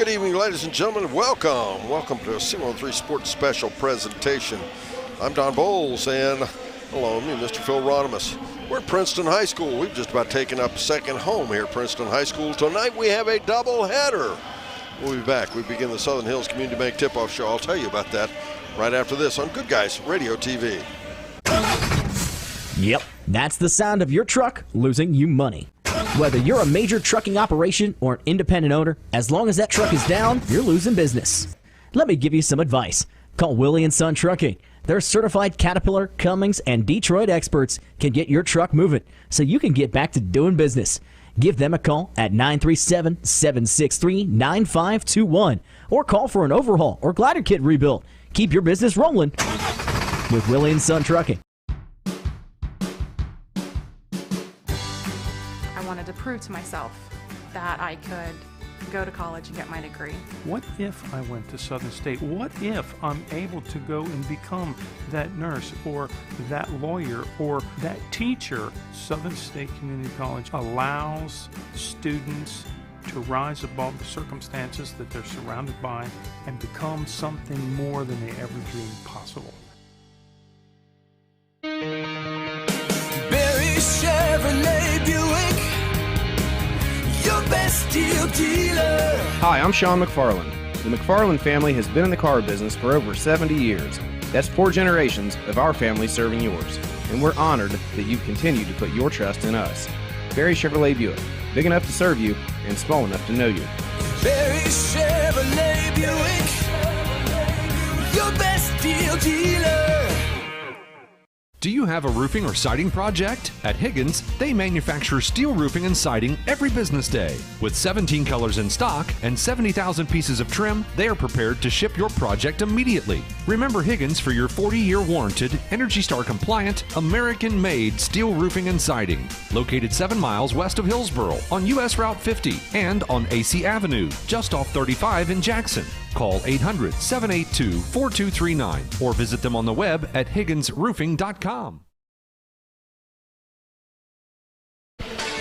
Good evening, ladies and gentlemen. Welcome to a C103 Sports Special presentation. I'm Don Bowles, and along with me, Mr. Phil Rodimus. We're at Princeton High School. We've just about taken up second home here at Princeton High School. Tonight we have a doubleheader. We'll be back. We begin the Southern Hills Community Bank Tip-Off Show. I'll tell you about that right after this on Good Guys Radio TV. Yep, that's the sound of your truck losing you money. Whether you're a major trucking operation or an independent owner, as long as that truck is down, you're losing business. Let me give you some advice. Call Willie & Son Trucking. Their certified Caterpillar, Cummins, and Detroit experts can get your truck moving so you can get back to doing business. Give them a call at 937-763-9521 or call for an overhaul or glider kit rebuild. Keep your business rolling with Willie & Son Trucking. I wanted to prove to myself that I could go to college and get my degree. What if I went to Southern State? What if I'm able to go and become that nurse or that lawyer or that teacher? Southern State Community College allows students to rise above the circumstances that they're surrounded by and become something more than they ever dreamed possible. Barry Chevrolet Buick, your best deal dealer. Hi, I'm Sean McFarland. The McFarland family has been in the car business for over 70 years. That's 4 generations of our family serving yours. And we're honored that you've continued to put your trust in us. Barry Chevrolet Buick, big enough to serve you and small enough to know you. Barry Chevrolet Buick, your best deal dealer. Do you have a roofing or siding project? At Higgins, they manufacture steel roofing and siding every business day. With 17 colors in stock and 70,000 pieces of trim, they are prepared to ship your project immediately. Remember Higgins for your 40-year warranted, Energy Star compliant, American-made steel roofing and siding. Located 7 miles west of Hillsboro on US Route 50 and on AC Avenue, just off 35 in Jackson. Call 800-782-4239 or visit them on the web at higginsroofing.com.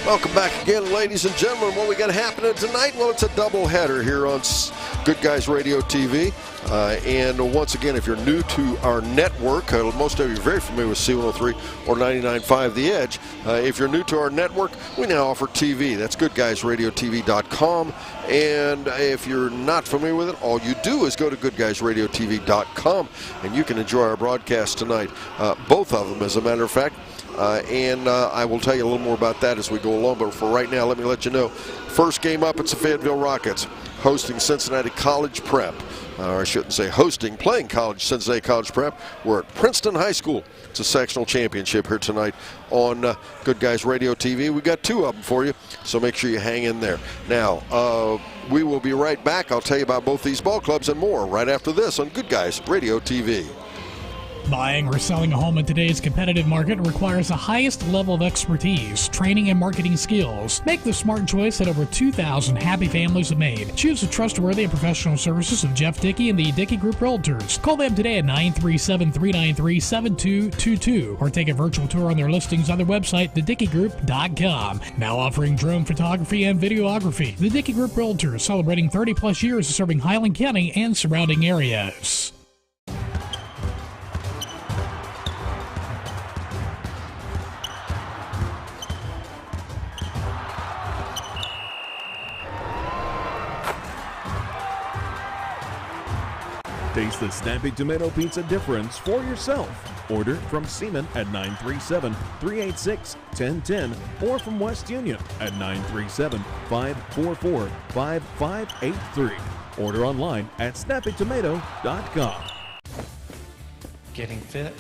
Welcome back again, ladies and gentlemen. What we got happening tonight? Well, it's a doubleheader here on Good Guys Radio TV. And once again, if you're new to our network, most of you are very familiar with C103 or 99.5 The Edge. If you're new to our network, we now offer TV. That's GoodGuysRadioTV.com. And if you're not familiar with it, all you do is go to GoodGuysRadioTV.com, and you can enjoy our broadcast tonight. Both of them, as a matter of fact. And I will tell you a little more about that as we go along. But for right now, let me let you know. First game up, it's the Fayetteville Rockets hosting Cincinnati College Prep. Or I shouldn't say hosting, playing Cincinnati College Prep. We're at Princeton High School. It's a sectional championship here tonight on Good Guys Radio TV. We got 2 of them for you, so make sure you hang in there. Now, we will be right back. I'll tell you about both these ball clubs and more right after this on Good Guys Radio TV. Buying or selling a home in today's competitive market requires the highest level of expertise, training, and marketing skills. Make the smart choice that over 2,000 happy families have made. Choose the trustworthy and professional services of Jeff Dickey and the Dickey Group Realtors. Call them today at 937-393-7222 or take a virtual tour on their listings on their website, thedickeygroup.com. Now offering drone photography and videography. The Dickey Group Realtors, celebrating 30-plus years of serving Highland County and surrounding areas. Taste the snappy tomato pizza difference for yourself. Order from Seaman at 937-386-1010 or from West Union at 937-544-5583. Order online at snappytomato.com. Getting fit?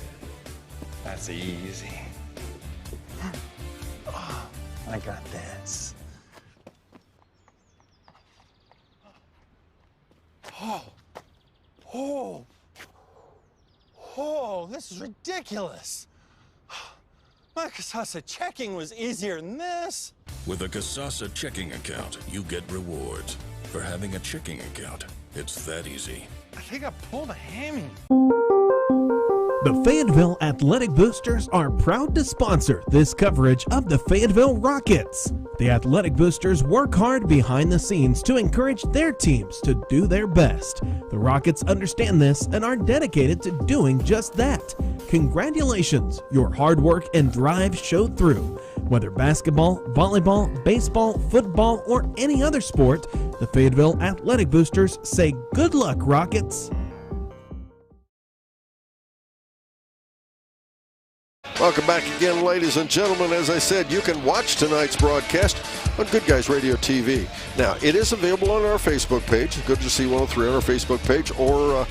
That's easy. Oh, I got this. Oh, this is ridiculous. My Kasasa checking was easier than this. With a Kasasa checking account, you get rewards. For having a checking account, it's that easy. I think I pulled a hammy. The Fayetteville Athletic Boosters are proud to sponsor this coverage of the Fayetteville Rockets. The Athletic Boosters work hard behind the scenes to encourage their teams to do their best. The Rockets understand this and are dedicated to doing just that. Congratulations, your hard work and drive showed through. Whether basketball, volleyball, baseball, football, or any other sport, the Fayetteville Athletic Boosters say good luck, Rockets. Welcome back again, ladies and gentlemen. As I said, you can watch tonight's broadcast on Good Guys Radio TV. Now, it is available on our Facebook page, Good to See 103 on our Facebook page, or a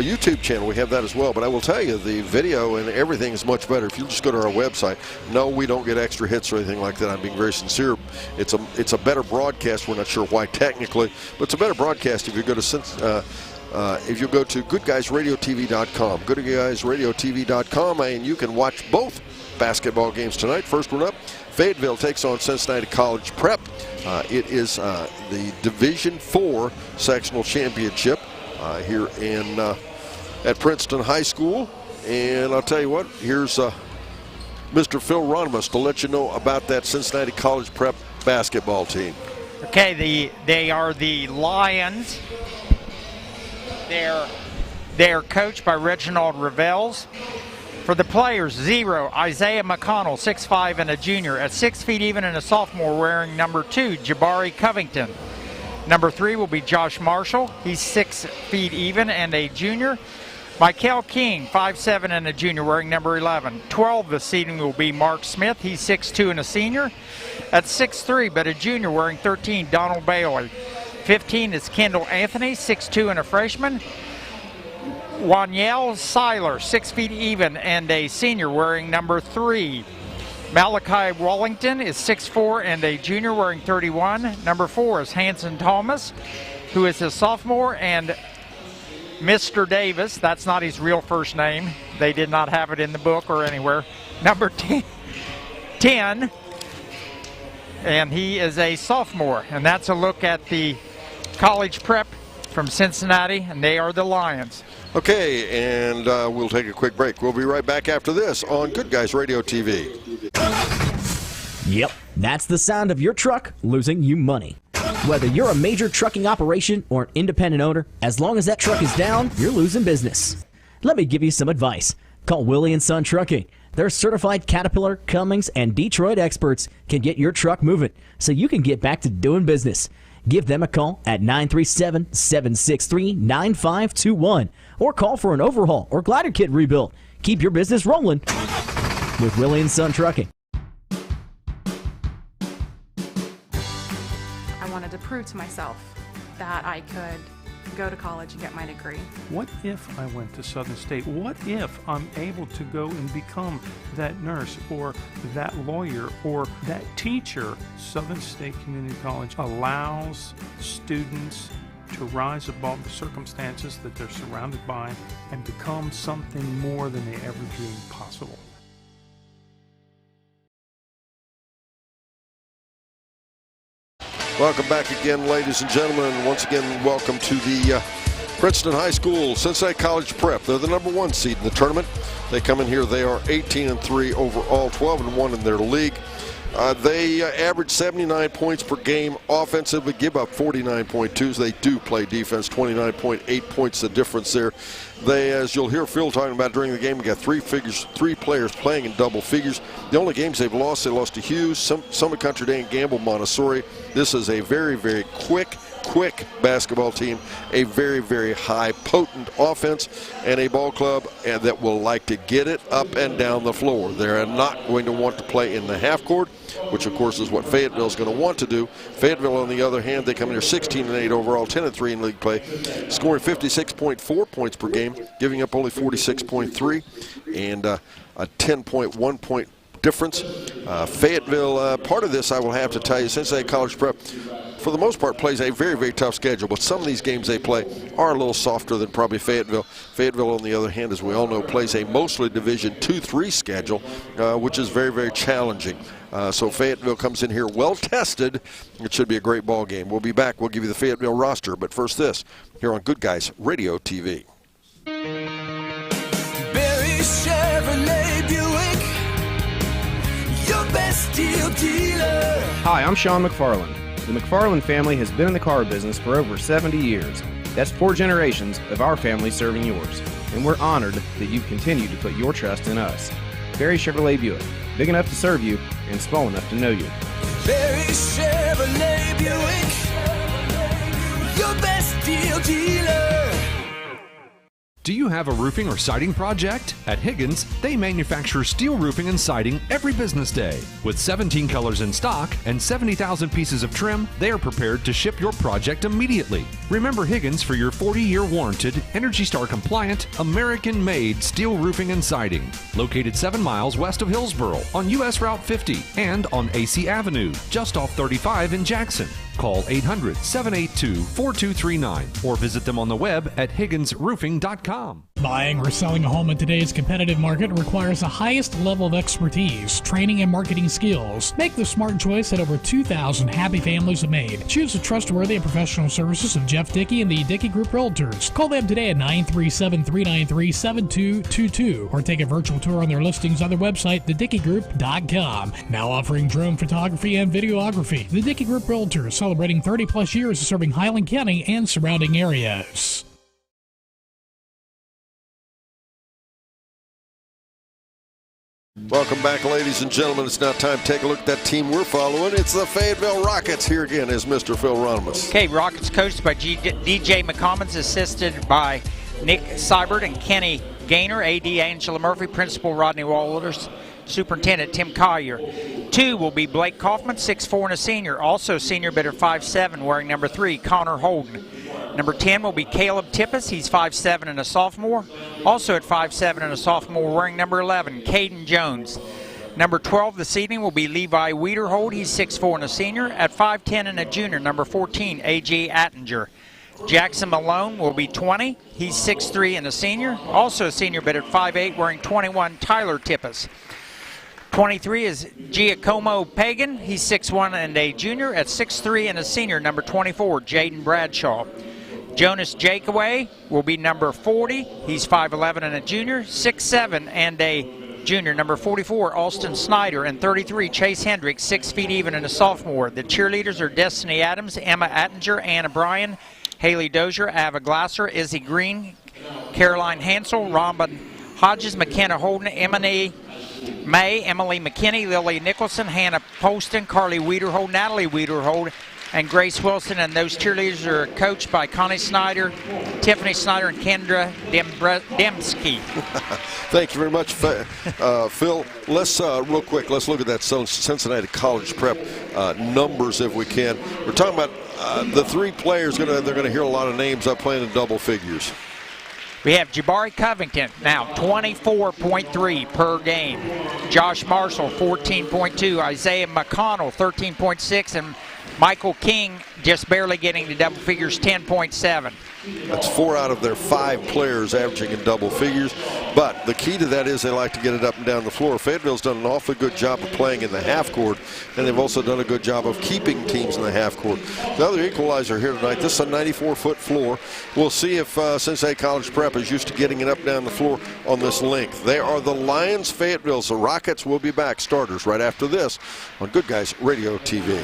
YouTube channel. We have that as well. But I will tell you, the video and everything is much better if you just go to our website. No, we don't get extra hits or anything like that. I'm being very sincere. It's a better broadcast. We're not sure why technically, but it's a better broadcast if you go to if you go to GoodGuysRadioTV.com, GoodGuysRadioTV.com, and you can watch both basketball games tonight. First one up, Fayetteville takes on Cincinnati College Prep. It is the Division IV sectional championship here at Princeton High School. And I'll tell you what, here's Mr. Phil Ronimus to let you know about that Cincinnati College Prep basketball team. Okay, they are the Lions. They're coached by Reginald Revels. For the players, 0, Isaiah McConnell, 6'5" and a junior. At 6 feet even and a sophomore, wearing number 2, Jabari Covington. Number 3 will be Josh Marshall. He's 6 feet even and a junior. Michael King, 5'7" and a junior, wearing number 11. 12 this evening will be Mark Smith. He's 6'2" and a senior. At 6'3", but a junior, wearing 13, Donald Bailey. 15 is Kendall Anthony, 6'2" and a freshman. Waniel Seiler, 6 feet even and a senior, wearing number 3. Malachi Wallington is 6'4" and a junior, wearing 31. Number 4 is Hanson Thomas, who is a sophomore, and Mr. Davis, that's not his real first name. They did not have it in the book or anywhere. Number 10, and he is a sophomore. And that's a look at the College Prep from Cincinnati, and they are the Lions. Okay, and we'll take a quick break. We'll be right back after this on Good Guys Radio TV. Yep, that's the sound of your truck losing you money. Whether you're a major trucking operation or an independent owner, as long as that truck is down, you're losing business. Let me give you some advice. Call Willie & Son Trucking. Their certified Caterpillar, Cummins, and Detroit experts can get your truck moving so you can get back to doing business. Give them a call at 937-763-9521 or call for an overhaul or glider kit rebuild. Keep your business rolling with Willie & Son Trucking. I wanted to prove to myself that I could go to college and get my degree. What if I went to Southern State? What if I'm able to go and become that nurse or that lawyer or that teacher? Southern State Community College allows students to rise above the circumstances that they're surrounded by and become something more than they ever dreamed possible. Welcome back again, ladies and gentlemen. Once again, welcome to the Princeton High School Cincinnati College Prep. They're the number 1 seed in the tournament. They come in here, they are 18-3 overall, 12-1 in their league. They average 79 points per game offensively, give up 49.2s. They do play defense, 29.8 points the difference there. They, as you'll hear Phil talking about during the game, we got 3 players playing in double figures. The only games they've lost, they lost to Hughes, Summit Country Day, and Gamble Montessori. This is a very, very quick basketball team, a very, very high potent offense, and a ball club that will like to get it up and down the floor. They're not going to want to play in the half court, which of course is what Fayetteville is going to want to do. Fayetteville, on the other hand, they come in here 16-8 overall, 10-3 in league play, scoring 56.4 points per game, giving up only 46.3, and a 10.1 point difference. Fayetteville, part of this I will have to tell you, Cincinnati College Prep, for the most part, plays a very, very tough schedule, but some of these games they play are a little softer than probably Fayetteville. Fayetteville, on the other hand, as we all know, plays a mostly Division II-III schedule, which is very, very challenging. So Fayetteville comes in here well-tested. It should be a great ball game. We'll be back. We'll give you the Fayetteville roster, but first this, here on Good Guys Radio TV. Berry deal dealer. Hi, I'm Sean McFarland. The McFarland family has been in the car business for over 70 years. That's 4 generations of our family serving yours. And we're honored that you continue to put your trust in us. Barry Chevrolet Buick, big enough to serve you and small enough to know you. Barry Chevrolet Buick, your best deal dealer. Do you have a roofing or siding project? At Higgins, they manufacture steel roofing and siding every business day. With 17 colors in stock and 70,000 pieces of trim, they are prepared to ship your project immediately. Remember Higgins for your 40-year warranted, Energy Star compliant, American-made steel roofing and siding. Located 7 miles west of Hillsboro on US Route 50 and on AC Avenue, just off 35 in Jackson. Call 800-782-4239 or visit them on the web at higginsroofing.com. Buying or selling a home in today's competitive market requires the highest level of expertise, training, and marketing skills. Make the smart choice that over 2,000 happy families have made. Choose the trustworthy and professional services of Jeff Dickey and the Dickey Group Realtors. Call them today at 937-393-7222 or take a virtual tour on their listings on their website, thedickeygroup.com. Now offering drone photography and videography. The Dickey Group Realtors, celebrating 30-plus years of serving Highland County and surrounding areas. Welcome back, ladies and gentlemen. It's now time to take a look at that team we're following. It's the Fayetteville Rockets. Here again is Mr. Phil Ronimus. Okay, Rockets coached by DJ McCommons, assisted by Nick Seibert and Kenny Gaynor, AD Angela Murphy, Principal Rodney Walters, Superintendent Tim Collier. 2 will be Blake Kaufman, 6'4" and a senior. Also senior, but at 5'7", wearing number 3, Connor Holden. Number 10 will be Caleb Tippis. He's 5'7" and a sophomore. Also at 5'7" and a sophomore, wearing number 11, Caden Jones. Number 12 this evening will be Levi Wiederhold. He's 6'4" and a senior. At 5'10" and a junior, number 14, A.J. Attinger. Jackson Malone will be 20. He's 6'3" and a senior. Also a senior, but at 5'8", wearing 21, Tyler Tippis. 23 is Giacomo Pagan. He's 6'1" and a junior. At 6'3" and a senior, number 24, Jaden Bradshaw. Jonas Jakeway will be number 40. He's 5'11" and a junior. 6'7" and a junior, number 44, Alston Snyder. And 33, Chase Hendricks, 6 feet even and a sophomore. The cheerleaders are Destiny Adams, Emma Attinger, Anna Bryan, Haley Dozier, Ava Glasser, Izzy Green, Caroline Hansel, Robin Hodges, McKenna Holden, Emily May, Emily McKinney, Lily Nicholson, Hannah Poston, Carly Wiederhold, Natalie Wiederhold, and Grace Wilson. And those cheerleaders are coached by Connie Snyder, Tiffany Snyder, and Kendra Demsky. Thank you very much, Phil. Let's real quick, let's look at that Cincinnati College Prep numbers if we can. We're talking about the 3 players. They're going to hear a lot of names up playing in double figures. We have Jabari Covington, now 24.3 per game. Josh Marshall, 14.2. Isaiah McConnell, 13.6. And Michael King just barely getting to double figures, 10.7. That's 4 out of their 5 players averaging in double figures. But the key to that is they like to get it up and down the floor. Fayetteville's done an awfully good job of playing in the half court, and they've also done a good job of keeping teams in the half court. The other equalizer here tonight, this is a 94-foot floor. We'll see if Cincinnati College Prep is used to getting it up and down the floor on this length. They are the Lions Fayetteville. The Rockets will be back, starters, right after this on Good Guys Radio TV.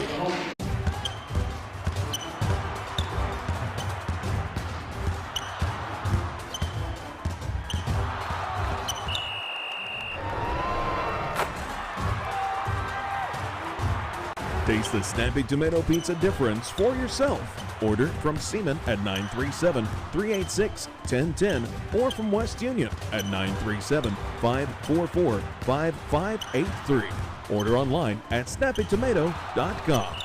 Taste the snappy tomato pizza difference for yourself. Order from Seaman at 937-386-1010 or from West Union at 937-544-5583. Order online at snappytomato.com.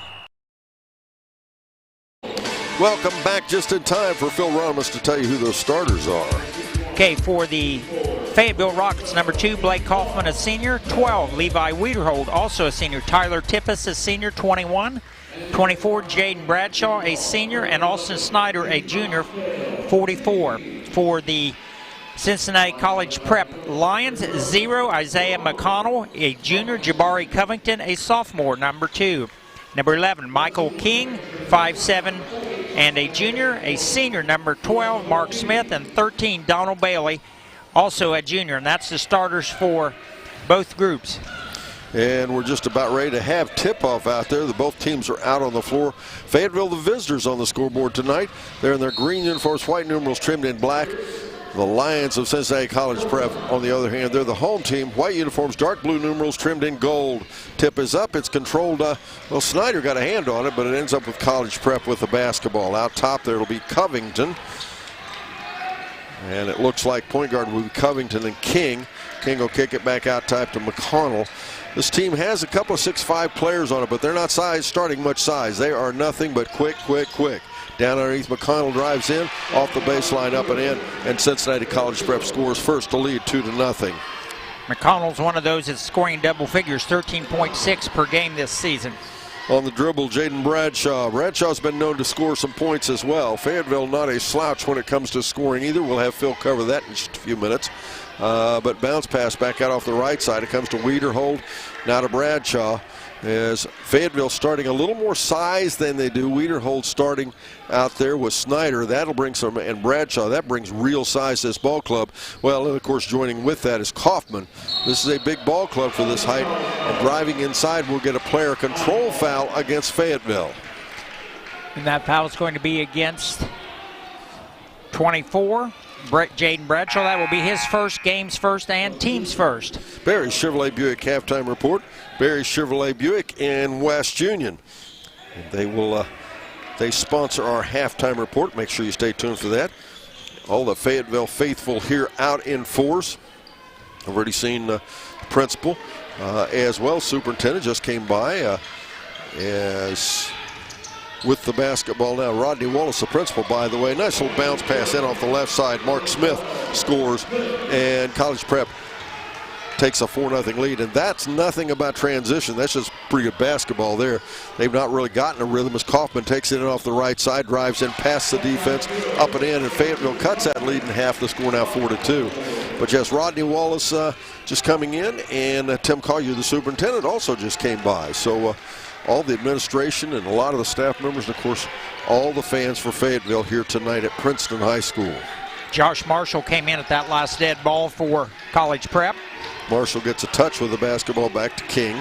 Welcome back, just in time for Phil Ronimus to tell you who those starters are. Okay, for the Fayetteville Rockets, number 2, Blake Kaufman, a senior. 12, Levi Wiederhold, also a senior. Tyler Tippis, a senior, 21. 24, Jaden Bradshaw, a senior. And Alston Snyder, a junior, 44. For the Cincinnati College Prep Lions, 0, Isaiah McConnell, a junior. Jabari Covington, a sophomore, number 2. Number 11, Michael King, 5'7", and a junior. A senior, number 12, Mark Smith, and 13, Donald Bailey, also a junior. And that's the starters for both groups. And we're just about ready to have tip-off out there. Both teams are out on the floor. Fayetteville, the visitors on the scoreboard tonight. They're in their green uniforms, white numerals trimmed in black. The Lions of Cincinnati College Prep, on the other hand, they're the home team. White uniforms, dark blue numerals trimmed in gold. Tip is up. It's controlled. Well, Snyder got a hand on it, but it ends up with College Prep with the basketball. Out top there, it'll be Covington. And it looks like point guard will be Covington and King. King will kick it back out top to McConnell. This team has a couple of 6'5" players on it, but they're not starting much size. They are nothing but quick. Down underneath, McConnell drives in, off the baseline, up and in, and Cincinnati College Prep scores first to lead 2-0. McConnell's one of those that's scoring double figures, 13.6 per game this season. On the dribble, Jaden Bradshaw. Bradshaw's been known to score some points as well. Fayetteville not a slouch when it comes to scoring either. We'll have Phil cover that in just a few minutes. But bounce pass back out off the right side. It comes to Wiederhold, now to Bradshaw. As Fayetteville starting a little more size than they do. Wiederhold starting out there with Snyder. That'll bring some, and Bradshaw, that brings real size to this ball club. Well, and of course joining with that is Kaufman. This is a big ball club for this height. And driving inside, we'll get a player control foul against Fayetteville. And that foul is going to be against 24. Jaden Bradshaw. That will be his first, game's first, and team's first. Barry Chevrolet Buick halftime report. Barry Chevrolet Buick in West Union. And they sponsor our halftime report. Make sure you stay tuned for that. All the Fayetteville faithful here out in force. I've already seen the principal as well. Superintendent just came by as with the basketball now. Rodney Wallace, the principal, by the way. Nice little bounce pass in off the left side. Mark Smith scores, and College Prep takes a 4-0 lead. And that's nothing about transition. That's just pretty good basketball there. They've not really gotten a rhythm as Kaufman takes it in off the right side, drives in past the defense, up and in, and Fayetteville cuts that lead in half. The score now 4-2. But yes, Rodney Wallace just coming in, and Tim Collier, the superintendent, also just came by. So all the administration and a lot of the staff members, and of course all the fans for Fayetteville here tonight at Princeton High School. Josh Marshall came in at that last dead ball for College Prep. Marshall gets a touch with the basketball back to King.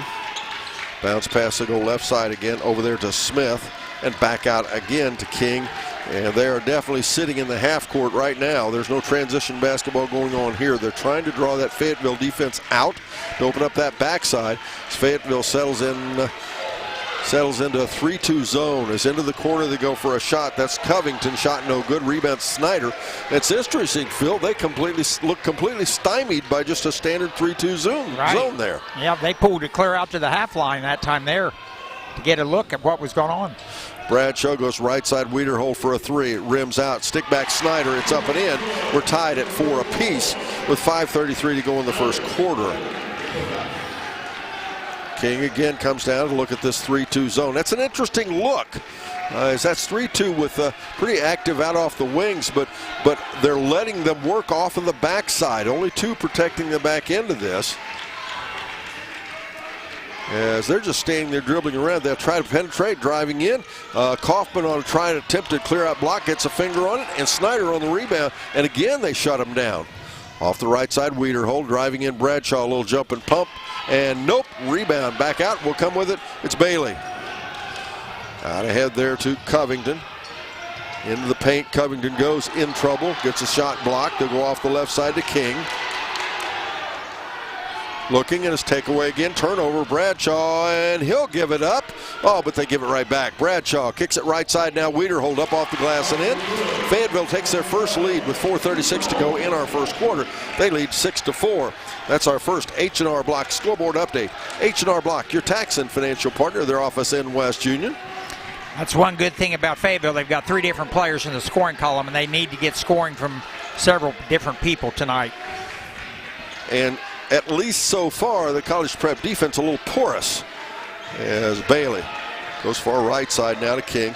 Bounce pass to go left side again over there to Smith, and back out again to King. And they are definitely sitting in the half court right now. There's no transition basketball going on here. They're trying to draw that Fayetteville defense out to open up that backside. As Fayetteville settles into a 3-2 zone. As into the corner, they go for a shot. That's Covington. Shot no good. Rebound Snyder. It's interesting, Phil. They look completely stymied by just a standard 3-2 zone there. Yeah, they pulled it clear out to the half line that time there to get a look at what was going on. Bradshaw goes right side. Wiederhold for a three. It rims out. Stick back Snyder. It's up and in. We're tied at 4 apiece with 5:33 to go in the first quarter. King again comes down to look at this 3-2 zone. That's an interesting look. As that's 3-2 with pretty active out off the wings, but they're letting them work off of the backside. Only 2 protecting the back end of this. As they're just standing there dribbling around, they'll try to penetrate, driving in. Kaufman on a trying attempted clear out block, gets a finger on it, and Snyder on the rebound. And again, they shut him down. Off the right side, Wiederhold driving in Bradshaw, a little jump and pump. And nope, rebound back out. Will come with it. It's Bailey. Out ahead there to Covington. Into the paint. Covington goes in trouble. Gets a shot blocked. They'll go off the left side to King. Looking at his takeaway again. Turnover, Bradshaw, and he'll give it up. Oh, but they give it right back. Bradshaw kicks it right side now. Wiederhold up off the glass and in. Fayetteville takes their first lead with 4:36 to go in our first quarter. They lead 6-4. That's our first H&R Block scoreboard update. H&R Block, your tax and financial partner, their office in West Union. That's one good thing about Fayetteville. They've got 3 different players in the scoring column, and they need to get scoring from several different people tonight. And at least so far, the College Prep defense a little porous. As Bailey goes far right side now to King.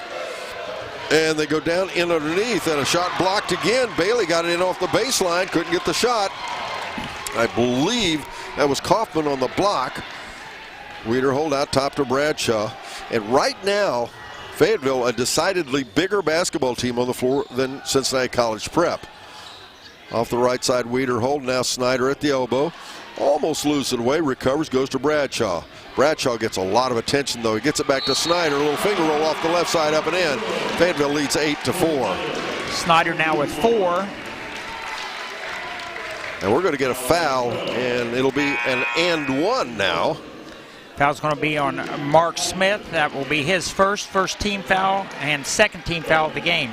And they go down in underneath, and a shot blocked again. Bailey got it in off the baseline, couldn't get the shot. I believe that was Kaufman on the block. Wiederhold out top to Bradshaw. And right now, Fayetteville, a decidedly bigger basketball team on the floor than Cincinnati College Prep. Off the right side, Wiederhold. Now Snyder at the elbow. almost losing way, recovers, goes to Bradshaw. Bradshaw gets a lot of attention, though. He gets it back to Snyder. A little finger roll off the left side, up and in. Fayetteville leads 8-4. Snyder now with 4. And we're going to get a foul, and it'll be an and one now. Foul's going to be on Mark Smith. That will be his first team foul and second team foul of the game.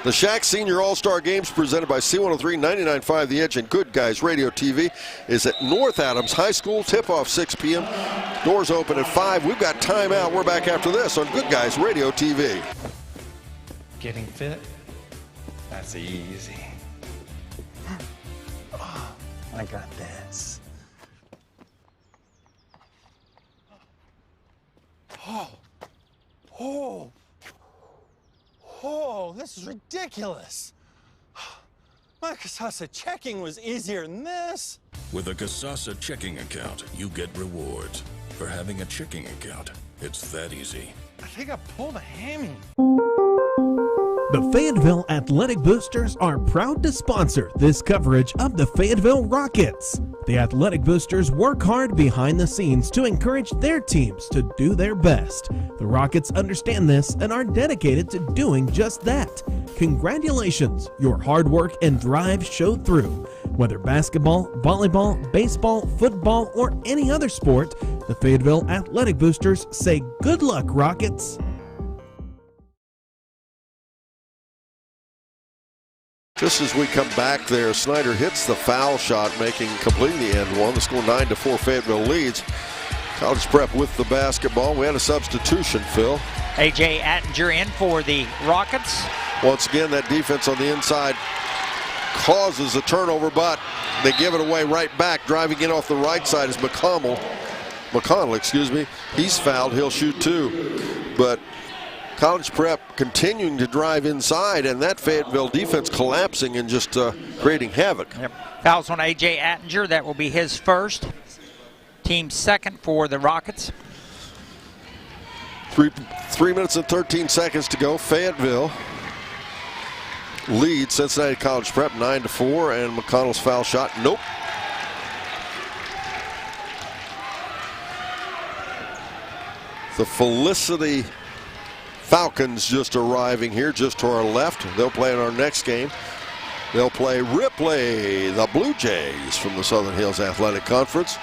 The Shack Senior All-Star Games presented by C103 99.5 The Edge and Good Guys Radio TV is at North Adams High School. Tip-off 6 p.m. Doors open at 5. We've got timeout. We're back after this on Good Guys Radio TV. Getting fit? That's easy. Oh, I got this. Oh, this is ridiculous. My Casasa checking was easier than this. With a Casasa checking account, you get rewards. For having a checking account, it's that easy. I think I pulled a hammy. The Fayetteville Athletic Boosters are proud to sponsor this coverage of the Fayetteville Rockets. The Athletic Boosters work hard behind the scenes to encourage their teams to do their best. The Rockets understand this and are dedicated to doing just that. Congratulations, your hard work and drive showed through. Whether basketball, volleyball, baseball, football, or any other sport, the Fayetteville Athletic Boosters say good luck, Rockets. Just as we come back there, Snyder hits the foul shot, completing the end one. The score 9-4, Fayetteville leads. College Prep with the basketball. We had a substitution, Phil. A.J. Attinger in for the Rockets. Once again, that defense on the inside causes a turnover, but they give it away right back. Driving in off the right side is McConnell. He's fouled. He'll shoot 2. But College Prep continuing to drive inside, and that Fayetteville defense collapsing and just creating havoc. Yep. Fouls on A.J. Attinger. That will be his first. Team second for the Rockets. 3 minutes and 13 seconds to go. Fayetteville leads Cincinnati College Prep 9-4, and McConnell's foul shot, nope. The Felicity Falcons just arriving here just to our left. They'll play in our next game. They'll play Ripley, the Blue Jays from the Southern Hills Athletic Conference.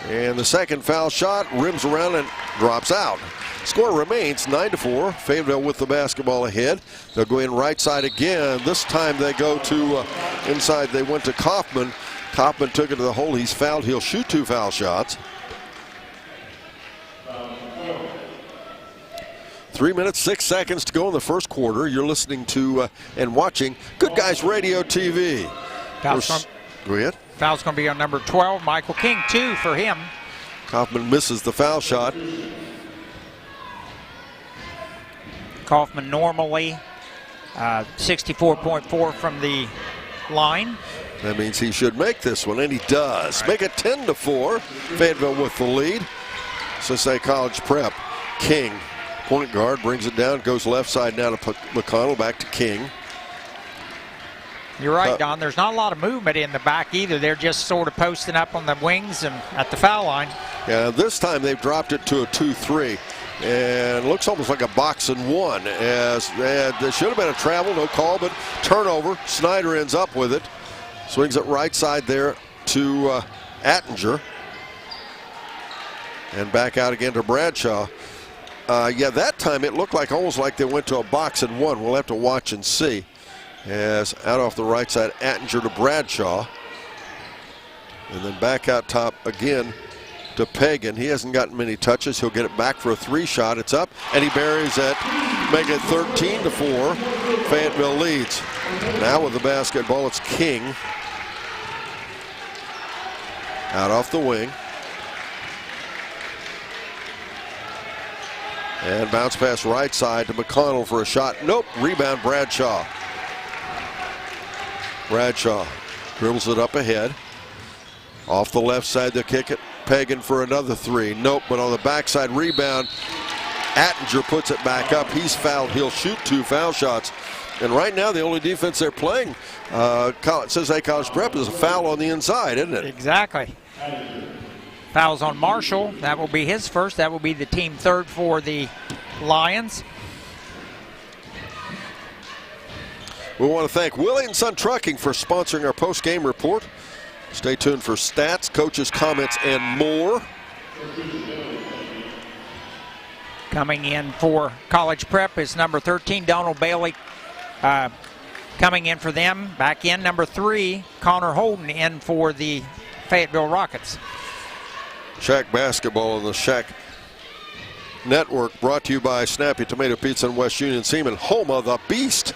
And the second foul shot rims around and drops out. Score remains 9-4. Fayetteville with the basketball ahead. They'll go in right side again. This time they go to inside. They went to Kaufman. Kaufman took it to the hole. He's fouled. He'll shoot 2 foul shots. 3 minutes, 6 seconds to go in the first quarter. You're listening to and watching Good Guys Radio TV. Go ahead. Foul's going to be on number 12, Michael King, 2 for him. Kaufman misses the foul shot. Kaufman normally 64.4 from the line. That means he should make this one, and he does. Right. Make it 10-4. Fayetteville with the lead. Cincinnati College Prep. King, point guard, brings it down, goes left side now to McConnell, back to King. You're right, Don. There's not a lot of movement in the back either. They're just sort of posting up on the wings and at the foul line. Yeah, this time they've dropped it to a 2-3. And it looks almost like a box and one. As there should have been a travel, no call, but turnover. Snyder ends up with it. Swings it right side there to Attinger. And back out again to Bradshaw. Yeah, that time it looked like almost like they went to a box and one. We'll have to watch and see. As out off the right side, Attinger to Bradshaw. And then back out top again to Pagan. He hasn't gotten many touches. He'll get it back for a 3-shot. It's up, and he buries it. Make it 13-4. Fayetteville leads. Now with the basketball, it's King. Out off the wing. And bounce pass right side to McConnell for a shot. Nope, rebound Bradshaw. Bradshaw dribbles it up ahead. Off the left side, they'll kick it. Pagan for another 3. Nope, but on the backside rebound, Attinger puts it back up. He's fouled. He'll shoot 2 foul shots. And right now, the only defense they're playing, Cincinnati College Prep, is a foul on the inside, isn't it? Exactly. Fouls on Marshall. That will be his first. That will be the team third for the Lions. We want to thank Willie & Son Trucking for sponsoring our post-game report. Stay tuned for stats, coaches' comments, and more. Coming in for College Prep is number 13, Donald Bailey. Coming in for them. Back in, number 3, Connor Holden in for the Fayetteville Rockets. Shack Basketball on the Shack Network, brought to you by Snappy Tomato Pizza in West Union. Seaman, Homa, the Beast.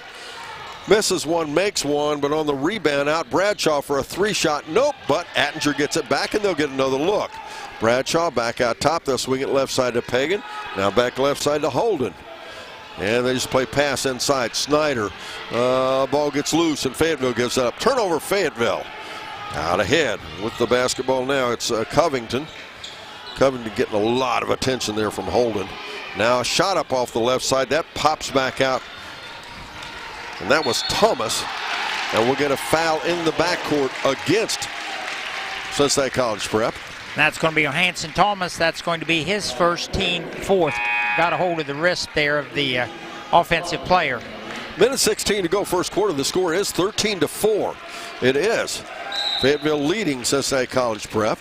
Misses one, makes one, but on the rebound out, Bradshaw for a 3-shot. Nope, but Attinger gets it back, and they'll get another look. Bradshaw back out top. They'll swing it left side to Pagan. Now back left side to Holden. And they just play pass inside. Snyder. Ball gets loose, and Fayetteville gives it up. Turnover, Fayetteville. Out ahead with the basketball now. It's Covington. Covington getting a lot of attention there from Holden. Now a shot up off the left side. That pops back out. And that was Thomas. And we'll get a foul in the backcourt against Cincinnati College Prep. That's going to be Johansson Thomas. That's going to be his first, team fourth. Got a hold of the wrist there of the offensive player. Minute 16 to go first quarter. The score is 13-4. It is. Fayetteville leading Cincinnati College Prep.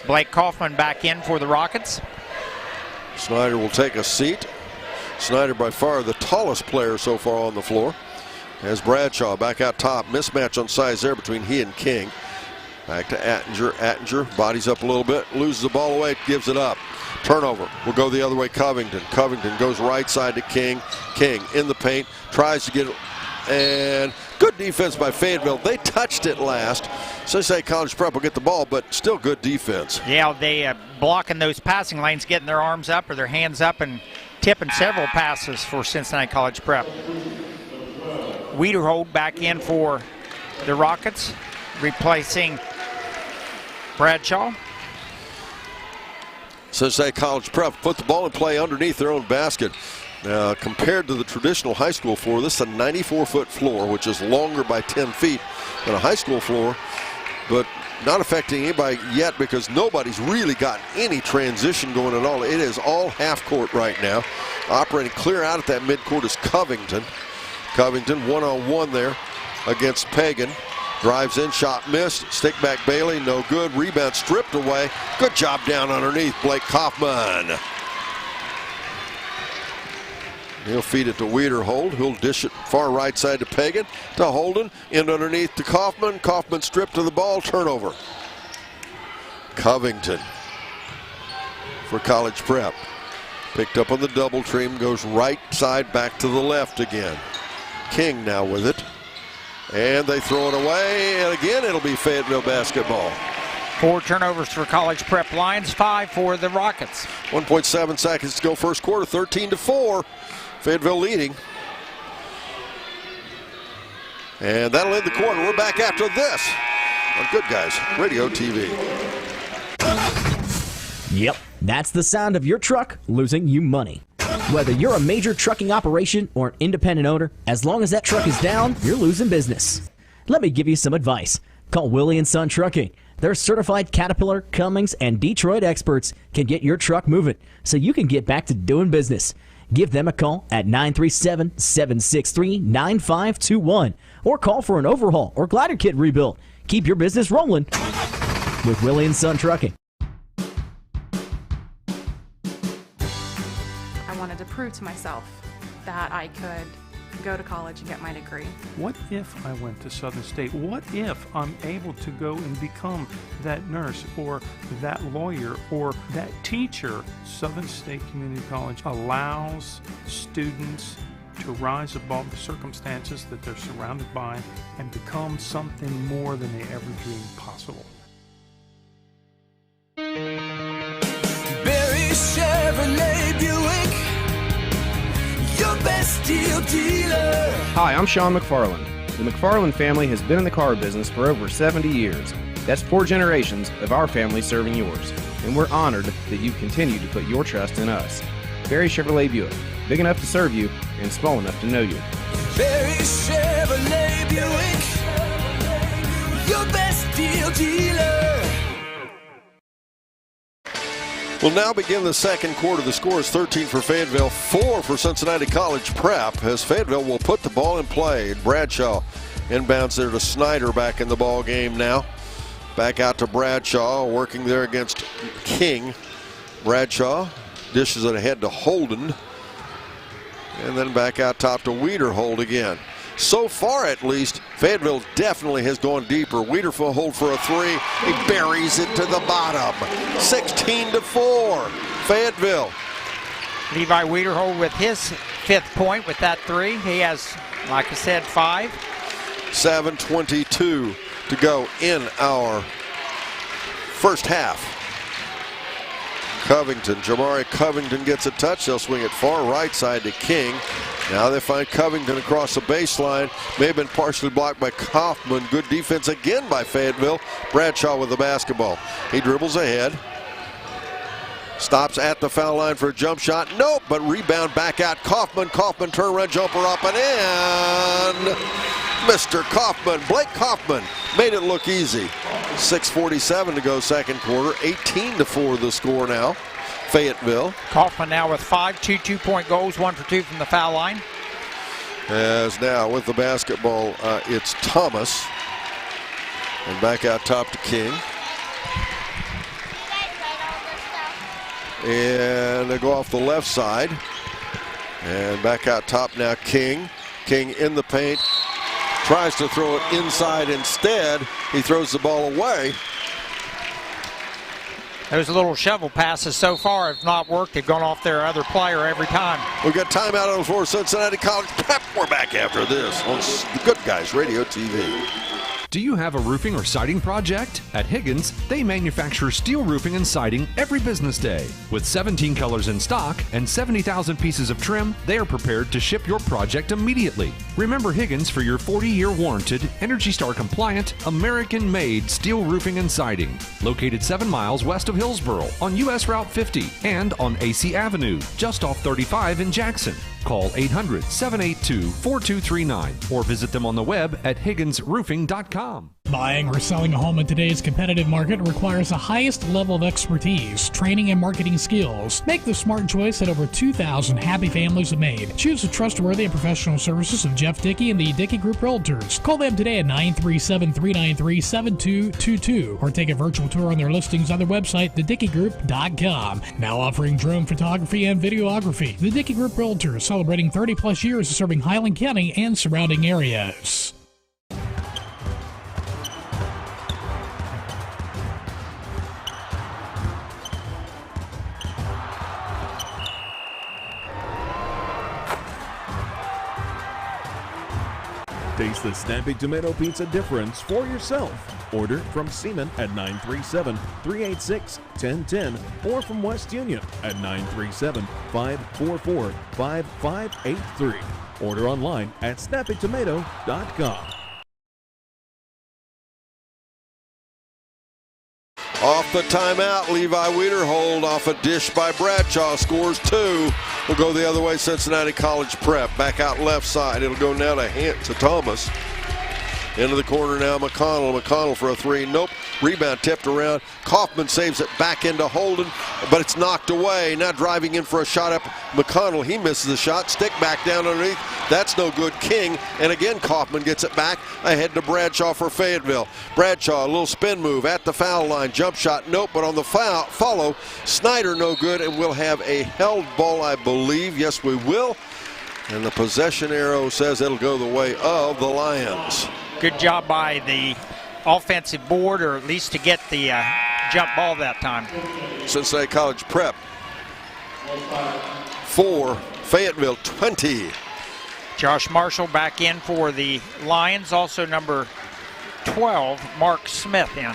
Blake Kaufman back in for the Rockets. Snyder will take a seat. Snyder by far the tallest player so far on the floor. As Bradshaw back out top. Mismatch on size there between he and King. Back to Attinger. Attinger bodies up a little bit. Loses the ball away. Gives it up. Turnover. Will go the other way. Covington. Covington goes right side to King. King in the paint. Tries to get it. And good defense by Fayetteville. They touched it last. Cincinnati College Prep will get the ball, but still good defense. Yeah, they blocking those passing lanes, getting their arms up or their hands up and tipping several passes for Cincinnati College Prep. Wiederhold back in for the Rockets, replacing Bradshaw. Cincinnati College Prep put the ball in play underneath their own basket. Now, compared to the traditional high school floor, this is a 94-foot floor, which is longer by 10 feet than a high school floor, but not affecting anybody yet because nobody's really got any transition going at all. It is all half court right now. Operating clear out at that midcourt is Covington. Covington one-on-one there against Pagan. Drives in, shot missed. Stick back Bailey, no good. Rebound stripped away. Good job down underneath, Blake Kaufman. He'll feed it to Wiederhold. He'll dish it far right side to Pagan. To Holden. In underneath to Kaufman. Kaufman stripped to the ball. Turnover. Covington for College Prep. Picked up on the double team. Goes right side back to the left again. King now with it. And they throw it away. And again, it'll be Fayetteville basketball. 4 turnovers for College Prep Lions, 5 for the Rockets. 1.7 seconds to go first quarter. 13-4. Fayetteville leading. And that'll end the quarter. We're back after this on Good Guys Radio TV. Yep, that's the sound of your truck losing you money. Whether you're a major trucking operation or an independent owner, as long as that truck is down, you're losing business. Let me give you some advice. Call Willie & Son Trucking. Their certified Caterpillar, Cummins, and Detroit experts can get your truck moving so you can get back to doing business. Give them a call at 937-763-9521 or call for an overhaul or glider kit rebuild. Keep your business rolling with Willie & Son Trucking. I wanted to prove to myself that I could go to college and get my degree. What if I went to Southern State? What if I'm able to go and become that nurse or that lawyer or that teacher? Southern State Community College allows students to rise above the circumstances that they're surrounded by and become something more than they ever dreamed possible. Barry Chevrolet Buick, your best deal dealer. Hi, I'm Sean McFarland. The McFarland family has been in the car business for over 70 years. That's 4 generations of our family serving yours. And we're honored that you continue to put your trust in us. Barry Chevrolet Buick. Big enough to serve you and small enough to know you. Barry Chevrolet Buick, your best deal dealer. We'll now begin the second quarter. The score is 13 for Fayetteville, 4 for Cincinnati College Prep, as Fayetteville will put the ball in play. Bradshaw inbounds there to Snyder, back in the ball game now. Back out to Bradshaw, working there against King. Bradshaw dishes it ahead to Holden. And then back out top to Wiederhold again. So far, at least, Fayetteville definitely has gone deeper. Wiederhold for a three. He buries it to the bottom. 16-4, Fayetteville. Levi Wiederhold with his 5th point with that three. He has, like I said, 5. 7:22 to go in our first half. Covington, Jamari Covington gets a touch. They'll swing it far right side to King. Now they find Covington across the baseline. May have been partially blocked by Kaufman. Good defense again by Fayetteville. Bradshaw with the basketball. He dribbles ahead. Stops at the foul line for a jump shot. Nope, but rebound back out. Kaufman turnaround jumper up and in. Mr. Kaufman, Blake Kaufman, made it look easy. 6:47 to go second quarter. 18-4 the score now. Fayetteville. Kaufman now with 5 2-2-point goals, 1 for 2 from the foul line. As now with the basketball, it's Thomas. And back out top to King. And they go off the left side. And back out top now, King. King in the paint. Tries to throw it inside instead. He throws the ball away. Those little shovel passes so far have not worked. They've gone off their other player every time. We've got timeout on the floor. Cincinnati College Prep. We're back after this on the Good Guys Radio TV. Do you have a roofing or siding project? At Higgins, they manufacture steel roofing and siding every business day. With 17 colors in stock and 70,000 pieces of trim, they are prepared to ship your project immediately. Remember Higgins for your 40-year warranted, Energy Star compliant, American-made steel roofing and siding. Located 7 miles west of Hillsboro on US Route 50 and on AC Avenue, just off 35 in Jackson. Call 800-782-4239 or visit them on the web at higginsroofing.com. Buying or selling a home in today's competitive market requires the highest level of expertise, training, and marketing skills. Make the smart choice that over 2,000 happy families have made. Choose the trustworthy and professional services of Jeff Dickey and the Dickey Group Realtors. Call them today at 937-393-7222 or take a virtual tour on their listings on their website, thedickeygroup.com. Now offering drone photography and videography. The Dickey Group Realtors, celebrating 30-plus years of serving Highland County and surrounding areas. Taste the Snappy Tomato Pizza difference for yourself. Order from Seaman at 937-386-1010 or from West Union at 937-544-5583. Order online at snappytomato.com. Off the timeout, Levi Wiederhold off a dish by Bradshaw scores 2. We'll go the other way, Cincinnati College Prep. Back out left side. It'll go now to Thomas. Into the corner now, McConnell. McConnell for a 3. Nope. Rebound tipped around. Kaufman saves it back into Holden, but it's knocked away. Now driving in for a shot up. McConnell, he misses the shot. Stick back down underneath. That's no good. King, and again Kaufman gets it back ahead to Bradshaw for Fayetteville. Bradshaw, a little spin move at the foul line. Jump shot, nope, but on the follow, Snyder no good, and we'll have a held ball, I believe. Yes, we will. And the possession arrow says it'll go the way of the Lions. Good job by the offensive board, or at least to get the jump ball that time. Cincinnati College Prep 4, Fayetteville 20. Josh Marshall back in for the Lions. Also number 12, Mark Smith in.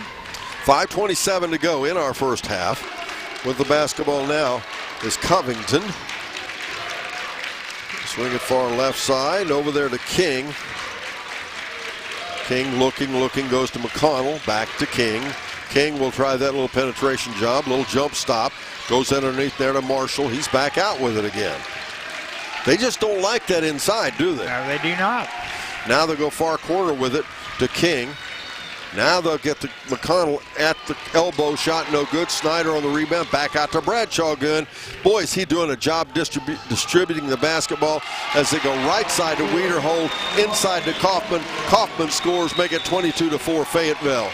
5:27 to go in our first half. With the basketball now is Covington. Swing it far left side, over there to King. King looking, goes to McConnell, back to King. King will try that little penetration job, little jump stop, goes underneath there to Marshall. He's back out with it again. They just don't like that inside, do they? No, they do not. Now they'll go far corner with it to King. Now they'll get to McConnell at the elbow shot, no good. Snyder on the rebound, back out to Bradshaw, good. Boy, is he doing a job distributing the basketball as they go right side to Wiederhold, inside to Kaufman. Kaufman scores, make it 22-4 Fayetteville.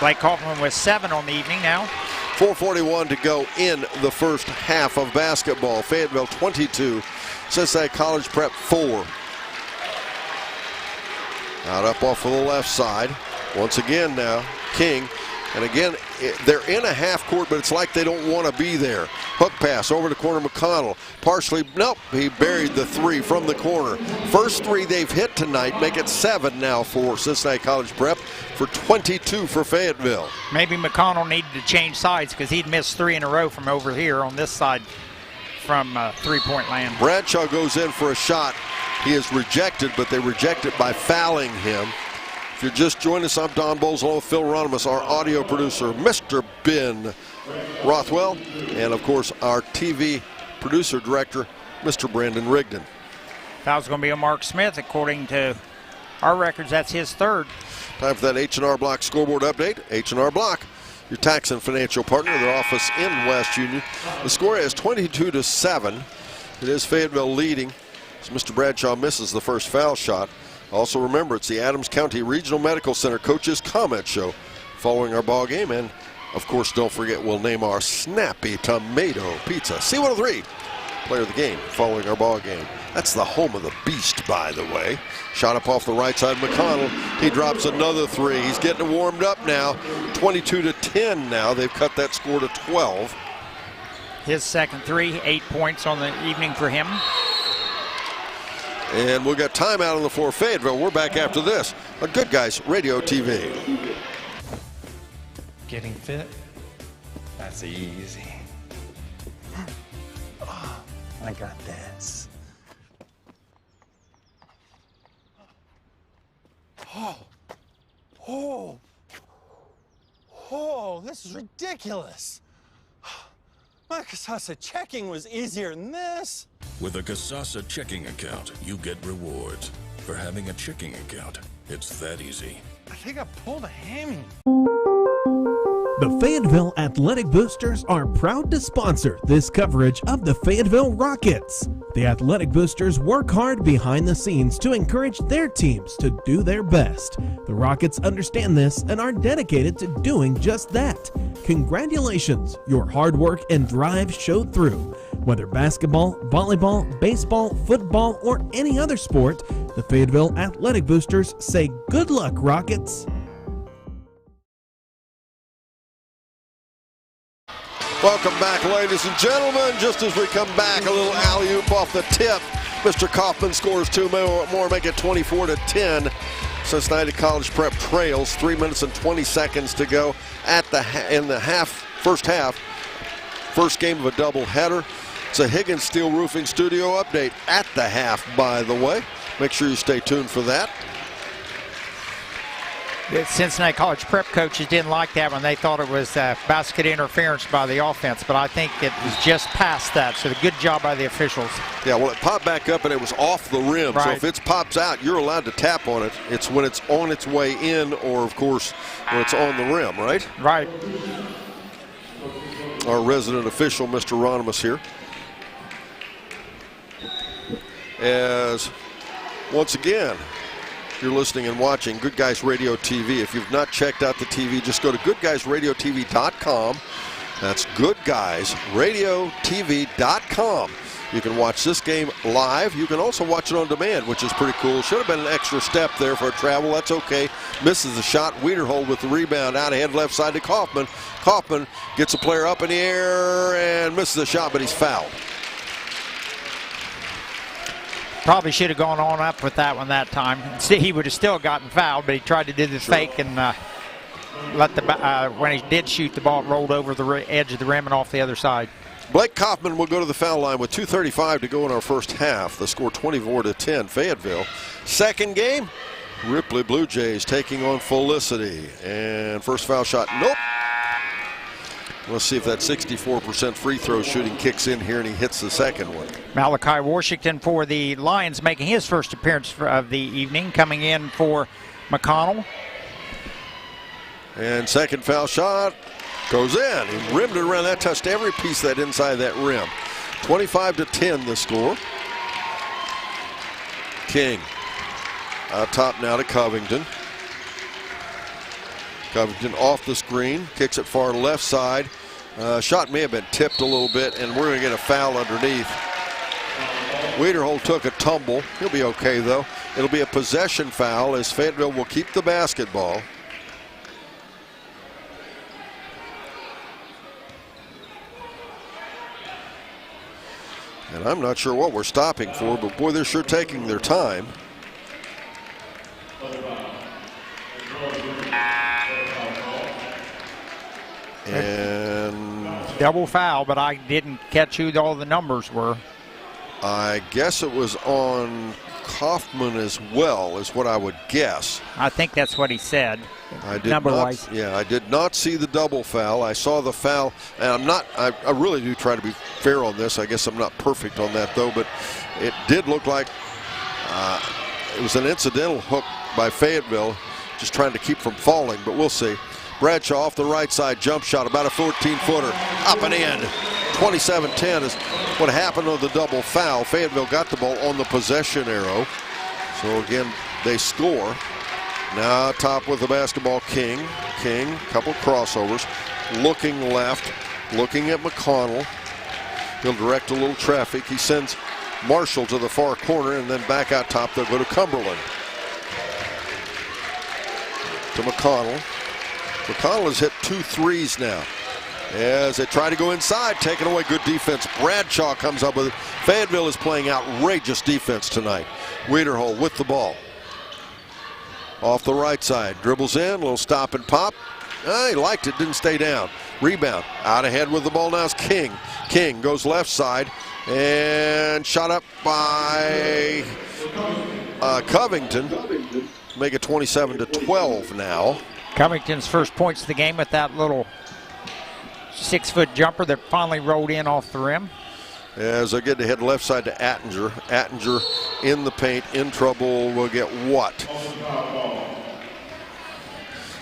Blake Kaufman with 7 on the evening now. 4:41 to go in the first half of basketball. Fayetteville 22, Cincinnati College Prep 4. Out up off of the left side. Once again now, King. And again, they're in a half court, but it's like they don't want to be there. Hook pass over to corner McConnell. Partially, nope, he buried the 3 from the corner. First 3 they've hit tonight, make it 7 now for Cincinnati College Prep, for 22 for Fayetteville. Maybe McConnell needed to change sides because he'd missed 3 in a row from over here on this side from three-point land. Bradshaw goes in for a shot. He is rejected, but they reject it by fouling him. If you're just joining us, I'm Don Bowles along with Phil Ronimus, our audio producer, Mr. Ben Rothwell, and of course our TV producer director, Mr. Brandon Rigdon. Foul's going to be on Mark Smith. According to our records, that's his 3rd. Time for that H&R Block scoreboard update. H&R Block, your tax and financial partner, their office in West Union. The score is 22-7. It is Fayetteville leading as Mr. Bradshaw misses the first foul shot. Also remember, it's the Adams County Regional Medical Center Coaches Comment Show following our ball game. And, of course, don't forget, we'll name our Snappy Tomato Pizza C103 player of the game following our ball game. That's the home of the beast, by the way. Shot up off the right side, McConnell. He drops another 3. He's getting warmed up now. 22-10 now. They've cut that score to 12. His second 3, 8 points on the evening for him. And we've got timeout on the floor. Fayetteville, we're back after this on Good Guys Radio TV. Getting fit? That's easy. Oh, I got this. Oh, this is ridiculous. My Casasa checking was easier than this. With a Casasa checking account, you get rewards. For having a checking account, it's that easy. I think I pulled a hammy. The Fayetteville Athletic Boosters are proud to sponsor this coverage of the Fayetteville Rockets. The Athletic Boosters work hard behind the scenes to encourage their teams to do their best. The Rockets understand this and are dedicated to doing just that. Congratulations, your hard work and drive showed through. Whether basketball, volleyball, baseball, football, or any other sport, the Fayetteville Athletic Boosters say good luck, Rockets. Welcome back, ladies and gentlemen. Just as we come back, a little alley-oop off the tip. Mr. Kaufman scores 2 more, make it 24-10. Cincinnati College Prep trails. 3 minutes and 20 seconds to go in the first half. First game of a doubleheader. It's a Higgins Steel Roofing Studio update at the half, by the way. Make sure you stay tuned for that. The Cincinnati College Prep coaches didn't like that when they thought it was basket interference by the offense, but I think it was just past that, so good job by the officials. Yeah, well, it popped back up and it was off the rim, right. So if it pops out, you're allowed to tap on it. It's when it's on its way in or, of course, when it's on the rim, right? Right. Our resident official, Mr. Ronimus here. As, once again, you're listening and watching Good Guys Radio TV. If you've not checked out the TV, just go to GoodGuysRadioTV.com. That's GoodGuysRadioTV.com. You can watch this game live. You can also watch it on demand, which is pretty cool. Should have been an extra step there for a travel. That's okay. Misses the shot. Wiederhold with the rebound. Out ahead left side to Kaufman. Kaufman gets a player up in the air and misses the shot, but he's fouled. Probably should have gone on up with that one that time. He would have still gotten fouled, but he tried to do the fake and let the when he did shoot, the ball rolled over the edge of the rim and off the other side. Blake Kaufman will go to the foul line with 2:35 to go in our first half. The score 24-10. Fayetteville Second game, Ripley Blue Jays taking on Felicity. And first foul shot, nope. Let's see if that 64% free throw shooting kicks in here and he hits the second one. Malachi Washington for the Lions making his first appearance of the evening, coming in for McConnell. And second foul shot goes in. He rimmed it around. That touched every piece of that inside that rim. 25-10 the score. King out top now to Covington. Covington off the screen, kicks it far left side. Shot may have been tipped a little bit, and we're going to get a foul underneath. Wiederhold took a tumble. He'll be okay, though. It'll be a possession foul as Fayetteville will keep the basketball. And I'm not sure what we're stopping for, but boy, they're sure taking their time. And double foul, but I didn't catch who all the numbers were. I guess it was on Kaufman as well, is what I would guess. I think that's what he said. Number-wise. Yeah, I did not see the double foul. I saw the foul, and I really do try to be fair on this. I guess I'm not perfect on that, though, but it did look like it was an incidental hook by Fayetteville, just trying to keep from falling, but we'll see. Bradshaw off the right side, jump shot, about a 14-footer, up and in. 27-10 is what happened on the double foul. Fayetteville got the ball on the possession arrow. So again, they score. Now top with the basketball, King. King, couple crossovers, looking left, looking at McConnell. He'll direct a little traffic. He sends Marshall to the far corner, and then back out top, they'll go to Cumberland. To McConnell. McConnell has hit 2 threes now. As they try to go inside, taking away good defense. Bradshaw comes up with it. Fayetteville is playing outrageous defense tonight. Wiederhold with the ball. Off the right side, dribbles in, a little stop and pop. He liked it, didn't stay down. Rebound, out ahead with the ball now is King. King goes left side and shot up by Covington. Make it 27-12 now. Covington's first points of the game with that little 6-foot jumper that finally rolled in off the rim. As they get to head left side to Attinger. Attinger in the paint, in trouble, will get what?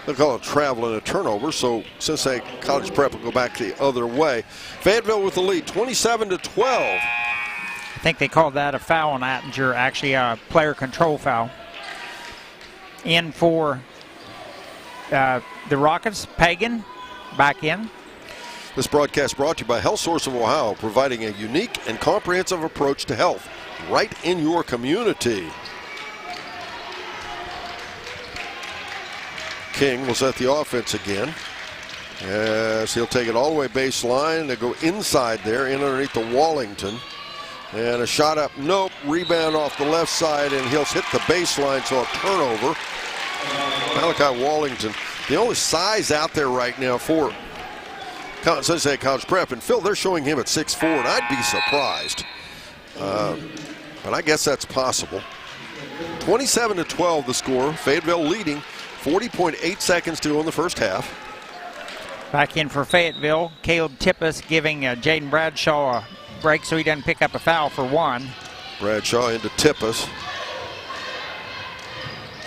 They'll call it travel and a turnover, so Cincinnati College Prep will go back the other way. Fayetteville with the lead, 27-12. I think they called that a foul on Attinger, actually a player control foul. In for the Rockets, Pagan back in. This broadcast brought to you by Health Source of Ohio, providing a unique and comprehensive approach to health right in your community. King will set the offense again, as he'll take it all the way baseline. They go inside there, in underneath the Wallington. And a shot up, nope, rebound off the left side, and he'll hit the baseline, so a turnover. Malachi Wallington, the only size out there right now for Cincinnati College Prep, and Phil, they're showing him at 6'4", and I'd be surprised. But I guess that's possible. 27-12 the score. Fayetteville leading. 40.8 seconds to go in the first half. Back in for Fayetteville, Caleb Tippis giving Jaden Bradshaw a break so he doesn't pick up a foul for one. Bradshaw into Tippis.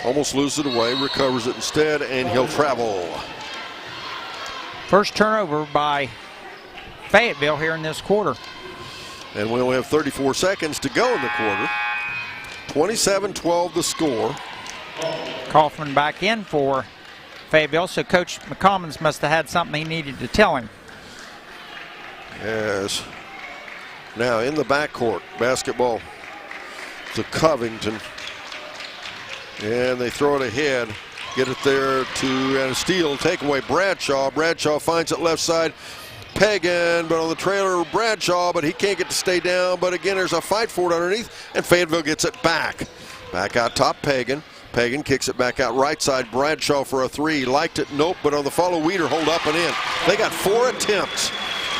Almost loses it away, recovers it instead, and he'll travel. First turnover by Fayetteville here in this quarter. And we only have 34 seconds to go in the quarter. 27-12 the score. Kaufman back in for Fayetteville, so Coach McCommons must have had something he needed to tell him. Yes. Now in the backcourt, basketball to Covington. And they throw it ahead. Get it there to and a steal, take away Bradshaw. Bradshaw finds it left side. Pagan, but on the trailer, Bradshaw, but he can't get to stay down. But again, there's a fight for it underneath, and Fayetteville gets it back. Back out top, Pagan. Pagan kicks it back out right side. Bradshaw for a three. Liked it, nope, but on the follow, Wiederhold up and in. They got 4 attempts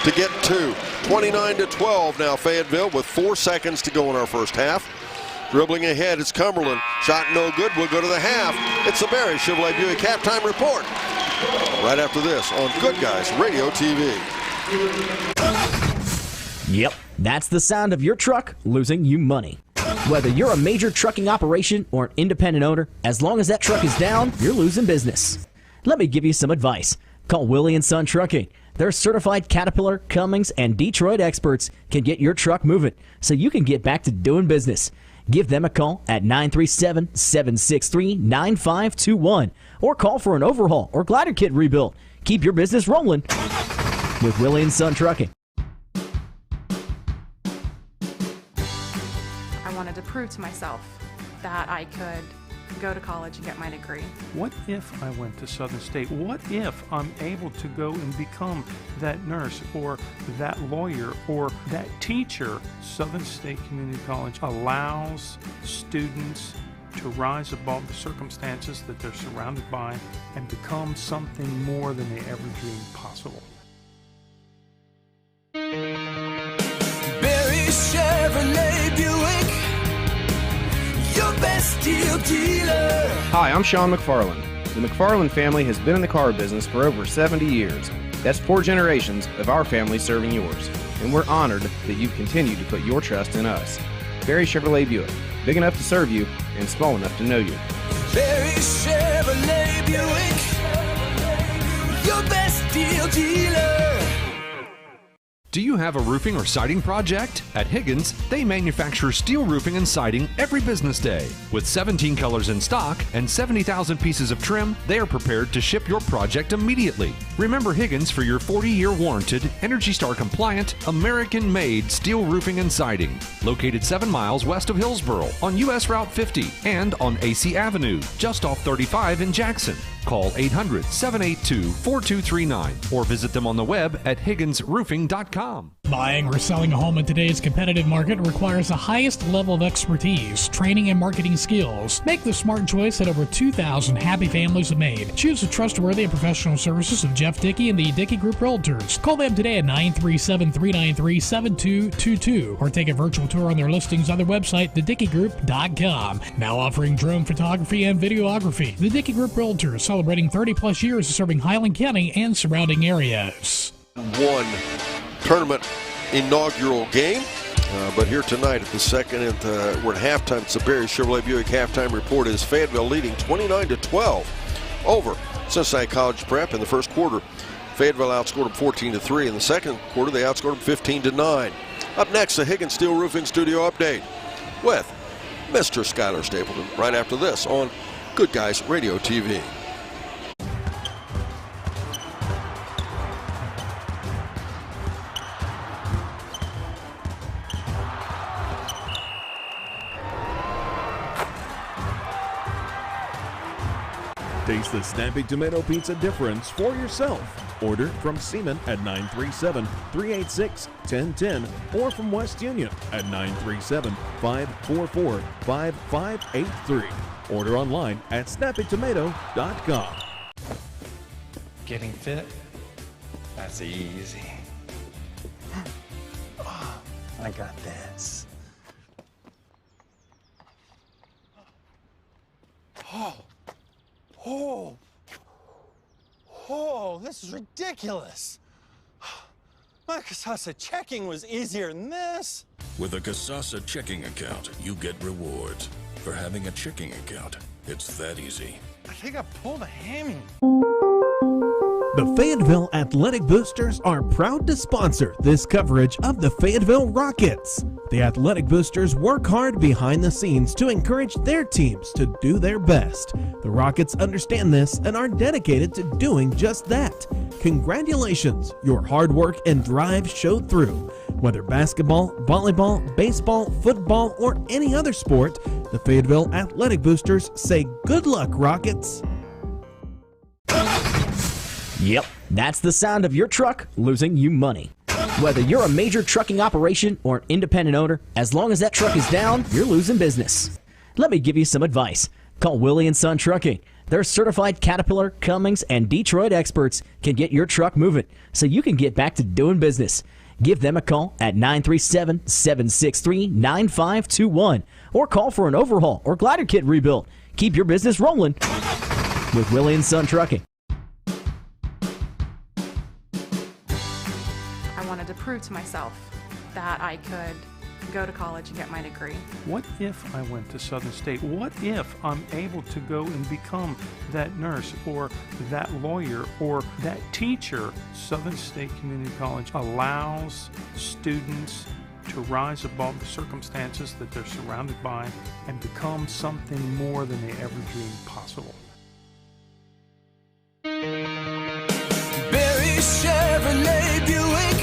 to get 2. 29-12 now, Fayetteville with 4 seconds to go in our first half. Dribbling ahead, it's Cumberland. Shot no good. We'll go to the half. It's the Barry Chevrolet Buick halftime report. Right after this on Good Guys Radio TV. Yep, that's the sound of your truck losing you money. Whether you're a major trucking operation or an independent owner, as long as that truck is down, you're losing business. Let me give you some advice. Call Willie & Son Trucking. Their certified Caterpillar, Cummins, and Detroit experts can get your truck moving so you can get back to doing business. Give them a call at 937-763-9521 or call for an overhaul or glider kit rebuild. Keep your business rolling with Willie & Son Trucking. I wanted to prove to myself that I could go to college and get my degree. What if I went to Southern State? What if I'm able to go and become that nurse or that lawyer or that teacher? Southern State Community College allows students to rise above the circumstances that they're surrounded by and become something more than they ever dreamed possible. Barry Chevrolet Buick, your best deal dealer. Hi, I'm Sean McFarland. The McFarland family has been in the car business for over 70 years. That's 4 generations of our family serving yours. And we're honored that you've continued to put your trust in us. Barry Chevrolet Buick, big enough to serve you and small enough to know you. Barry Chevrolet Buick, your best deal dealer. Do you have a roofing or siding project? At Higgins, they manufacture steel roofing and siding every business day. With 17 colors in stock and 70,000 pieces of trim, they are prepared to ship your project immediately. Remember Higgins for your 40-year warranted, Energy Star compliant, American-made steel roofing and siding. Located 7 miles west of Hillsboro on US Route 50 and on AC Avenue, just off 35 in Jackson. Call 800-782-4239 or visit them on the web at higginsroofing.com. Buying or selling a home in today's competitive market requires the highest level of expertise, training, and marketing skills. Make the smart choice that over 2,000 happy families have made. Choose the trustworthy and professional services of Jeff Dickey and the Dickey Group Realtors. Call them today at 937-393-7222 or take a virtual tour on their listings on their website, thedickeygroup.com. Now offering drone photography and videography. The Dickey Group Realtors, celebrating 30-plus years of serving Highland County and surrounding areas. One tournament inaugural game, but here tonight at the second, and we're at halftime. It's the Barry Chevrolet Buick halftime report. Is Fayetteville leading 29-12 over Cincinnati College Prep in the first quarter. Fayetteville outscored them 14-3. In the second quarter, they outscored them 15-9. Up next, the Higgins Steel Roofing Studio update with Mr. Skylar Stapleton right after this on Good Guys Radio TV. Taste the snappy tomato pizza difference for yourself. Order from Seaman at 937-386-1010 or from West Union at 937-544-5583. Order online at snappytomato.com. Getting fit? That's easy. Oh, I got this. Oh, this is ridiculous. My Casasa checking was easier than this. With a Casasa checking account, you get rewards. For having a checking account, it's that easy. I think I pulled a hammy. The Fayetteville Athletic Boosters are proud to sponsor this coverage of the Fayetteville Rockets. The Athletic Boosters work hard behind the scenes to encourage their teams to do their best. The Rockets understand this and are dedicated to doing just that. Congratulations, your hard work and drive showed through. Whether basketball, volleyball, baseball, football, or any other sport, the Fayetteville Athletic Boosters say good luck, Rockets. Yep, that's the sound of your truck losing you money. Whether you're a major trucking operation or an independent owner, as long as that truck is down, you're losing business. Let me give you some advice. Call Willie & Son Trucking. Their certified Caterpillar, Cummins, and Detroit experts can get your truck moving so you can get back to doing business. Give them a call at 937-763-9521 or call for an overhaul or glider kit rebuild. Keep your business rolling with Willie & Son Trucking. I wanted to prove to myself that I could go to college and get my degree. What if I went to Southern State? What if I'm able to go and become that nurse or that lawyer or that teacher? Southern State Community College allows students to rise above the circumstances that they're surrounded by and become something more than they ever dreamed possible. Barry Chevrolet Buick,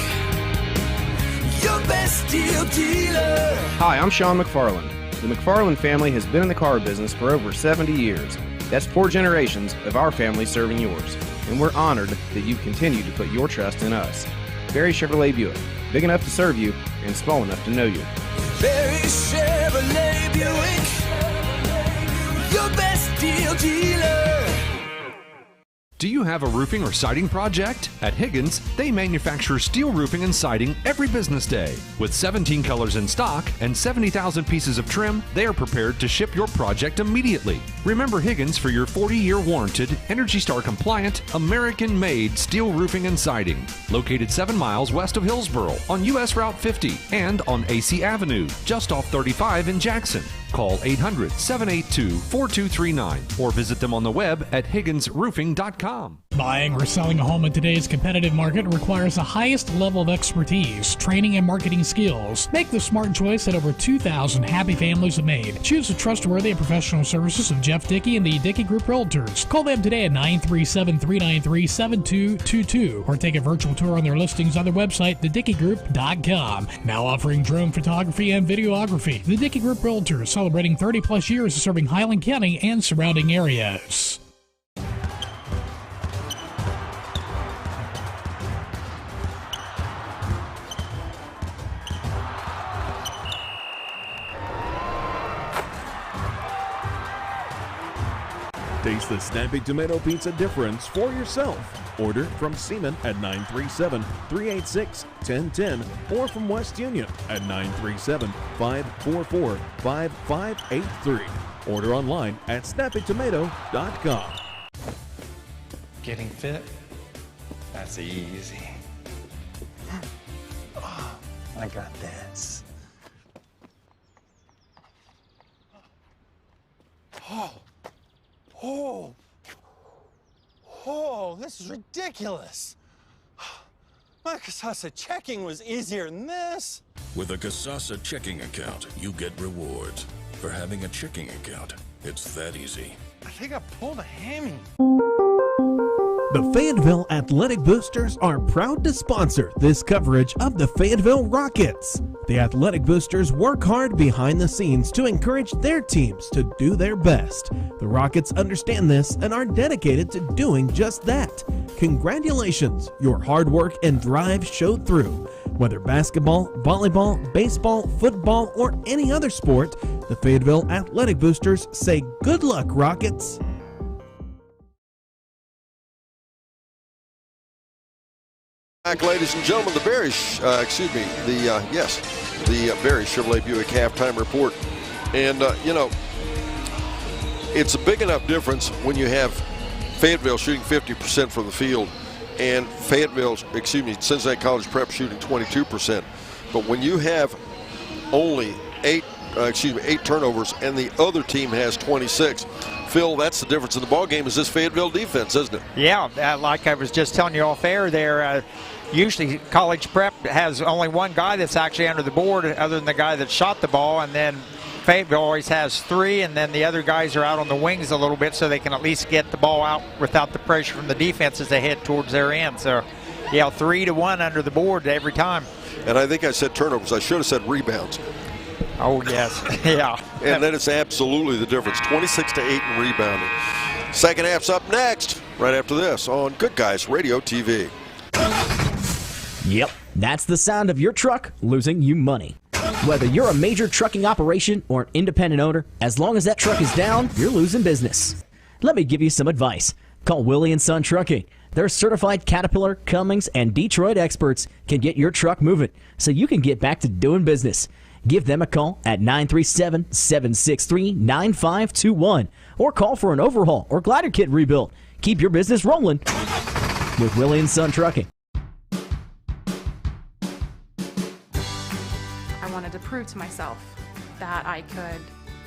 your best deal dealer. Hi, I'm Sean McFarland. The McFarland family has been in the car business for over 70 years. That's 4 generations of our family serving yours. And we're honored that you continue to put your trust in us. Barry Chevrolet Buick, big enough to serve you and small enough to know you. Barry Chevrolet Buick, your best deal dealer. Do you have a roofing or siding project? At Higgins, they manufacture steel roofing and siding every business day. With 17 colors in stock and 70,000 pieces of trim, they are prepared to ship your project immediately. Remember Higgins for your 40-year warranted, Energy Star compliant, American-made steel roofing and siding. Located 7 miles west of Hillsboro on US Route 50 and on AC Avenue, just off 35 in Jackson. Call 800-782-4239 or visit them on the web at higginsroofing.com. Buying or selling a home in today's competitive market requires the highest level of expertise, training, and marketing skills. Make the smart choice that over 2,000 happy families have made. Choose the trustworthy and professional services of Jeff Dickey and the Dickey Group Realtors. Call them today at 937-393-7222 or take a virtual tour on their listings on their website, thedickeygroup.com. Now offering drone photography and videography. The Dickey Group Realtors, celebrating 30-plus years of serving Highland County and surrounding areas. Taste the snappy tomato pizza difference for yourself. Order from Seaman at 937-386-1010 or from West Union at 937-544-5583. Order online at snappytomato.com. Getting fit? That's easy. Oh, I got this. Oh, this is ridiculous. My Casasa checking was easier than this. With a Casasa checking account, you get rewards. For having a checking account, it's that easy. I think I pulled a hammy. The Fayetteville Athletic Boosters are proud to sponsor this coverage of the Fayetteville Rockets. The Athletic Boosters work hard behind the scenes to encourage their teams to do their best. The Rockets understand this and are dedicated to doing just that. Congratulations, your hard work and drive showed through. Whether basketball, volleyball, baseball, football, or any other sport, the Fayetteville Athletic Boosters say good luck, Rockets. Back, ladies and gentlemen, the Barry Chevrolet Buick halftime report. And, it's a big enough difference when you have Fayetteville shooting 50% from the field and Cincinnati College Prep shooting 22%. But when you have only 8 turnovers and the other team has 26, Phil, that's the difference in the ballgame is this Fayetteville defense, isn't it? Yeah, like I was just telling you off air there, usually College Prep has only one guy that's actually under the board other than the guy that shot the ball, and then Fayetteville always has 3, and then the other guys are out on the wings a little bit so they can at least get the ball out without the pressure from the defense as they head towards their end. So, yeah, 3-1 under the board every time. And I think I said turnovers. I should have said rebounds. Oh, yes. Yeah. And then it's absolutely the difference, 26-8 in rebounding. Second half's up next, right after this on Good Guys Radio TV. Yep, that's the sound of your truck losing you money. Whether you're a major trucking operation or an independent owner, as long as that truck is down, you're losing business. Let me give you some advice. Call Willie & Son Trucking. Their certified Caterpillar, Cummins, and Detroit experts can get your truck moving so you can get back to doing business. Give them a call at 937-763-9521 or call for an overhaul or glider kit rebuild. Keep your business rolling with Willie & Son Trucking. I wanted to prove to myself that I could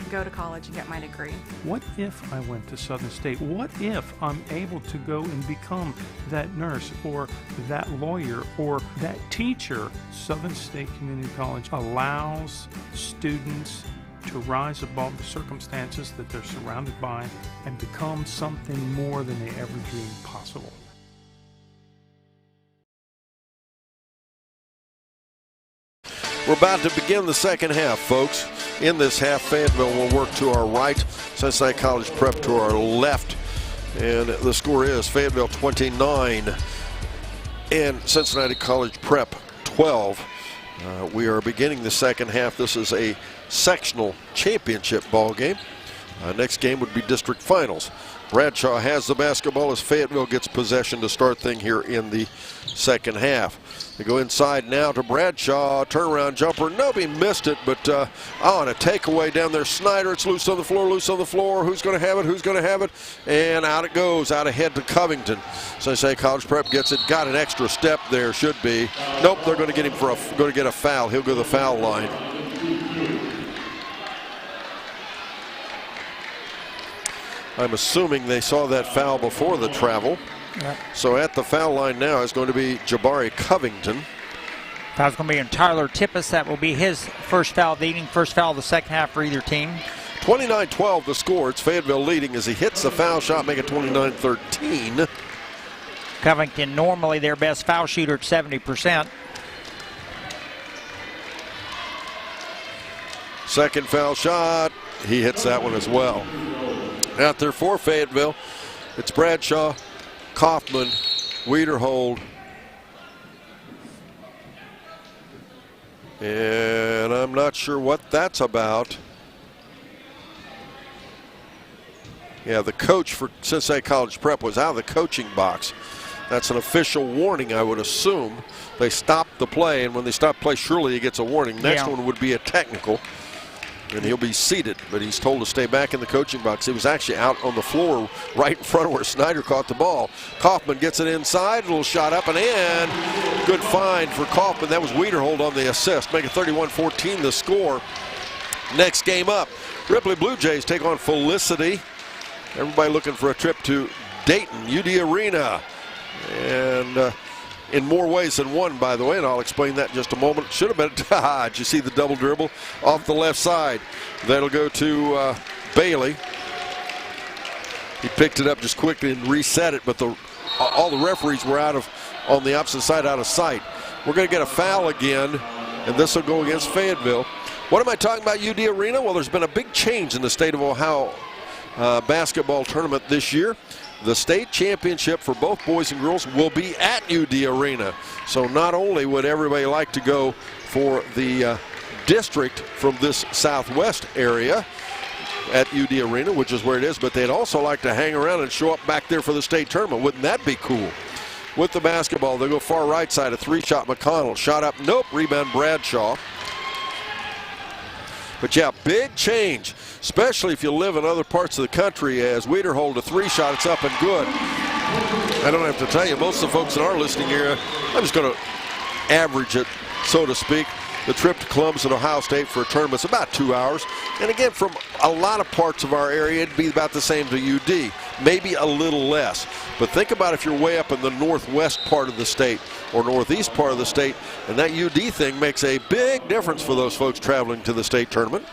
go to college and get my degree. What if I went to Southern State? What if I'm able to go and become that nurse or that lawyer or that teacher? Southern State Community College allows students to rise above the circumstances that they're surrounded by and become something more than they ever dreamed possible. We're about to begin the second half, folks. In this half, Fayetteville will work to our right, Cincinnati College Prep to our left. And the score is Fayetteville 29 and Cincinnati College Prep 12. We are beginning the second half. This is a sectional championship ball game. Next game would be district finals. Bradshaw has the basketball as Fayetteville gets possession to start things here in the second half. They go inside now to Bradshaw, turnaround jumper. Nope, he missed it, but on a takeaway down there. Snyder, it's loose on the floor, loose on the floor. Who's going to have it? Who's going to have it? And out it goes, out ahead to Covington. Cincinnati College Prep gets it, got an extra step there, should be. Nope, they're going to get him for going to get a foul. He'll go to the foul line. I'm assuming they saw that foul before the travel. Yep. So at the foul line now is going to be Jabari Covington. Foul's going to be on Tyler Tippis. That will be his first foul, leading first foul of the second half for either team. 29-12 the score. It's Fayetteville leading as he hits the foul shot, make it 29-13. Covington, normally their best foul shooter at 70%. Second foul shot, he hits that one as well. Out there for Fayetteville, it's Bradshaw, Kaufman, Wiederhold, and I'm not sure what that's about. Yeah, the coach for Cincinnati College Prep was out of the coaching box. That's an official warning, I would assume. They stopped the play, and when they stop play, surely he gets a warning. Next one would be a technical, and he'll be seated, but he's told to stay back in the coaching box. He was actually out on the floor right in front of where Snyder caught the ball. Kaufman gets it inside, a little shot up and in. Good find for Kaufman. That was Wiederhold on the assist, making 31-14 the score. Next game up, Ripley Blue Jays take on Felicity. Everybody looking for a trip to Dayton, UD Arena. And in more ways than one, by the way, and I'll explain that in just a moment. Should have been, did you see the double dribble off the left side? That'll go to Bailey. He picked it up just quickly and reset it, but all the referees were on the opposite side, out of sight. We're going to get a foul again, and this will go against Fayetteville. What am I talking about, UD Arena? Well, there's been a big change in the state of Ohio basketball tournament this year. The state championship for both boys and girls will be at UD Arena. So not only would everybody like to go for the district from this southwest area at UD Arena, which is where it is, but they'd also like to hang around and show up back there for the state tournament. Wouldn't that be cool? With the basketball, they go far right side, a three-shot McConnell. Shot up, nope, rebound Bradshaw. But yeah, big change, especially if you live in other parts of the country, as Wiederhold a three-shot, it's up and good. I don't have to tell you, most of the folks in our listening area, I'm just going to average it, so to speak. The trip to Columbus and Ohio State for a tournament's about 2 hours. And again, from a lot of parts of our area, it'd be about the same to UD, maybe a little less. But think about if you're way up in the northwest part of the state or northeast part of the state, and that UD thing makes a big difference for those folks traveling to the state tournament.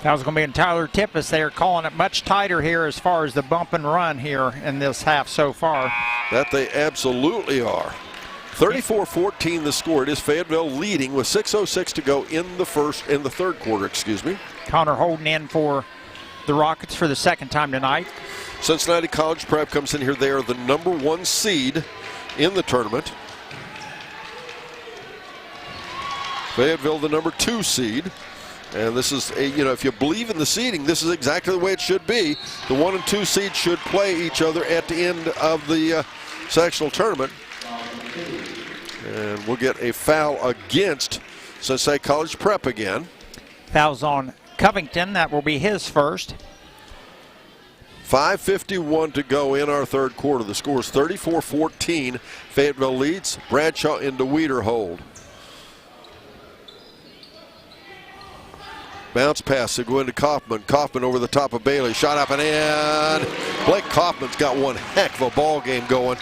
That was going to be in Tyler Tippis. They're calling it much tighter here as far as the bump and run here in this half so far. That they absolutely are. 34-14 the score. It is Fayetteville leading with 6:06 to go in the third quarter, excuse me. Connor Holden in for the Rockets for the second time tonight. Cincinnati College Prep comes in here. They are the #1 seed in the tournament. Fayetteville the #2 seed. And this is, if you believe in the seeding, this is exactly the way it should be. The 1 and 2 seeds should play each other at the end of the sectional tournament. And we'll get a foul against Cincinnati College Prep again. Foul's on Covington. That will be his first. 5:51 to go in our third quarter. The score is 34-14. Fayetteville leads. Bradshaw into Weeder hold. Bounce pass to go into Kaufman. Kaufman over the top of Bailey. Shot up and in. Blake Kaufman's got one heck of a ball game going.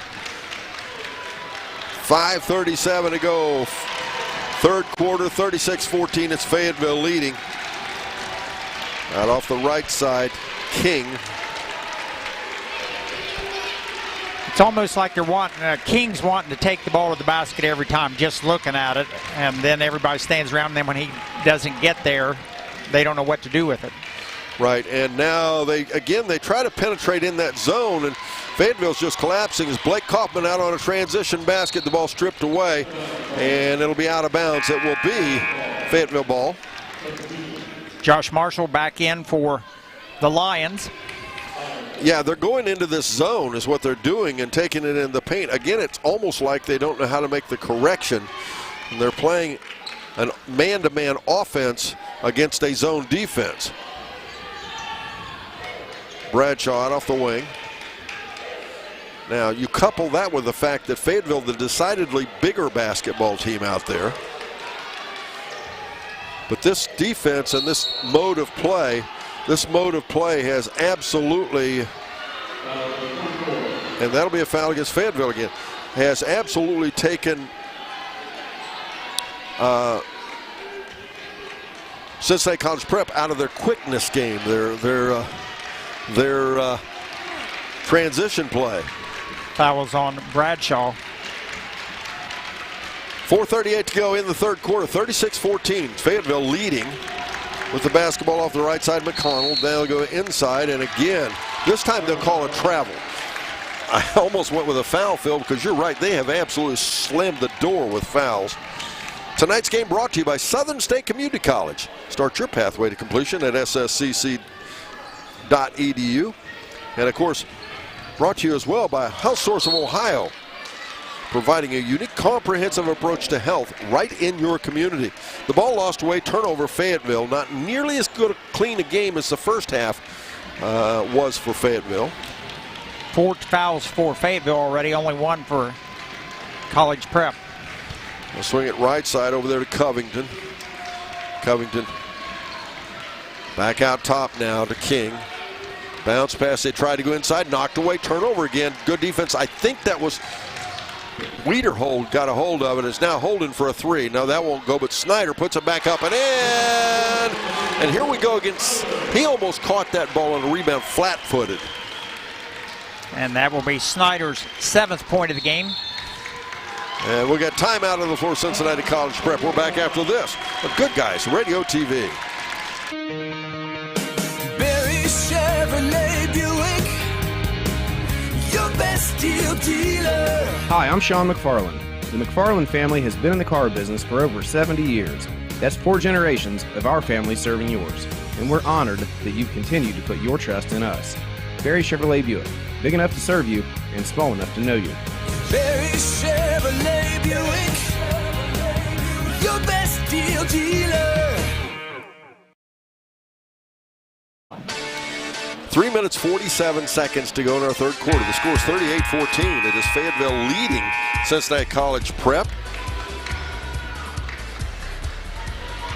5:37 to go. Third quarter, 36-14. It's Fayetteville leading. Out off the right side, King. It's almost like they're King's wanting to take the ball to the basket every time, just looking at it, and then everybody stands around. And then when he doesn't get there, they don't know what to do with it. Right, and now they try to penetrate in that zone, and Fayetteville's just collapsing as Blake Kaufman out on a transition basket. The ball stripped away, and it'll be out of bounds. It will be Fayetteville ball. Josh Marshall back in for the Lions. Yeah, they're going into this zone is what they're doing and taking it in the paint. Again, it's almost like they don't know how to make the correction. And they're playing a man-to-man offense against a zone defense. Bradshaw out off the wing. Now, you couple that with the fact that Fayetteville, the decidedly bigger basketball team out there. But this defense and this mode of play has absolutely, and that'll be a foul against Fayetteville again, has absolutely taken Cincinnati College Prep out of their quickness game, their transition play. Foul's on Bradshaw. 4:38 to go in the third quarter, 36-14. Fayetteville leading with the basketball off the right side. McConnell, they'll go inside, and again, this time they'll call it travel. I almost went with a foul, Phil, because you're right. They have absolutely slammed the door with fouls. Tonight's game brought to you by Southern State Community College. Start your pathway to completion at sscc.edu. And, of course, brought to you as well by Health Source of Ohio, providing a unique, comprehensive approach to health right in your community. The ball lost away, turnover Fayetteville. Not nearly as good, clean a game as the first half was for Fayetteville. 4 fouls for Fayetteville already, only 1 for College Prep. We'll swing it right side over there to Covington. Covington back out top now to King. Bounce pass, they tried to go inside, knocked away, turnover again. Good defense. I think that was Wiederhold got a hold of it. It's now holding for a 3. Now that won't go, but Snyder puts it back up and in. And here we go against, he almost caught that ball on a rebound flat-footed. And that will be Snyder's 7th point of the game. And we got timeout on the floor, Cincinnati College Prep. We're back after this. Good Guys Radio TV. Barry Chevrolet Buick, your best deal dealer. Hi, I'm Sean McFarland. The McFarland family has been in the car business for over 70 years. That's 4 generations of our family serving yours. And we're honored that you continue to put your trust in us. Barry Chevrolet Buick, big enough to serve you and small enough to know you. Barry Chevrolet Buick, your best deal dealer. 3 minutes, 47 seconds to go in our third quarter. The score is 38-14. It is Fayetteville leading Cincinnati College Prep.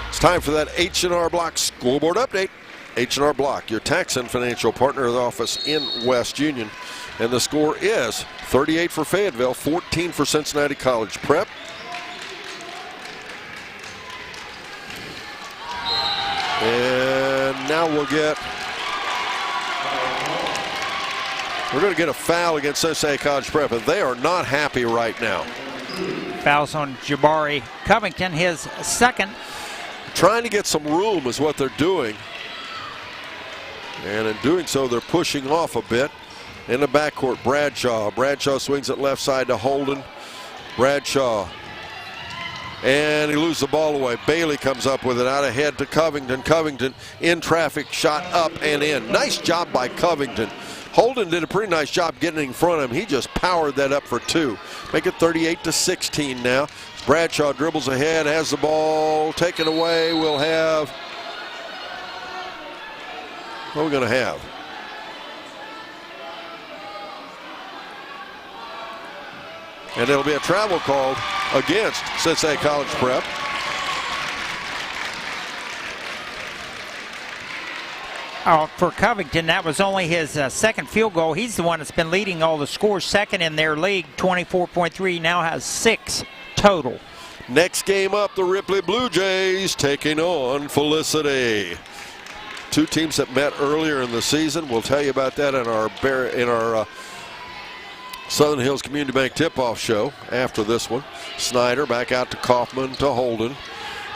It's time for that H&R Block scoreboard update. H&R Block, your tax and financial partner of the office in West Union. And the score is 38 for Fayetteville, 14 for Cincinnati College Prep. And now we're going to get a foul against Cincinnati College Prep, and they are not happy right now. Fouls on Jabari Covington, his 2nd. Trying to get some room is what they're doing. And in doing so, they're pushing off a bit. In the backcourt, Bradshaw. Bradshaw swings it left side to Holden. Bradshaw And he loses the ball away. Bailey comes up with it out ahead to Covington. Covington in traffic, shot up and in. Nice job by Covington. Holden did a pretty nice job getting in front of him. He just powered that up for 2. Make it 38-16 now. Bradshaw dribbles ahead, has the ball taken away. We'll have, what are we going to have? And it'll be a travel called against Cincinnati College Prep. For Covington, that was only his second field goal. He's the one that's been leading all the scores, second in their league, 24.3. Now has 6 total. Next game up, the Ripley Blue Jays taking on Felicity. 2 teams that met earlier in the season. We'll tell you about that in our Southern Hills Community Bank tip-off show after this one. Snyder back out to Kaufman to Holden.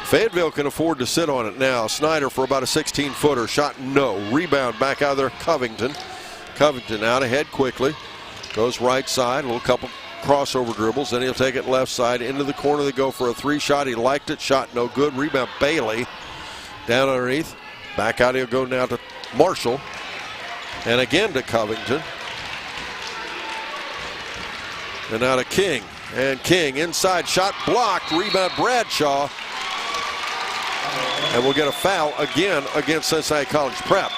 Fayetteville can afford to sit on it now. Snyder for about a 16-footer. Shot no. Rebound back out there. Covington. Covington out ahead quickly. Goes right side. A little couple crossover dribbles. Then he'll take it left side into the corner. They go for a 3 shot. He liked it. Shot no good. Rebound Bailey. Down underneath. Back out he'll go now to Marshall. And again to Covington. And now to King. And King inside shot blocked. Rebound Bradshaw. And we'll get a foul again against Cincinnati College Prep.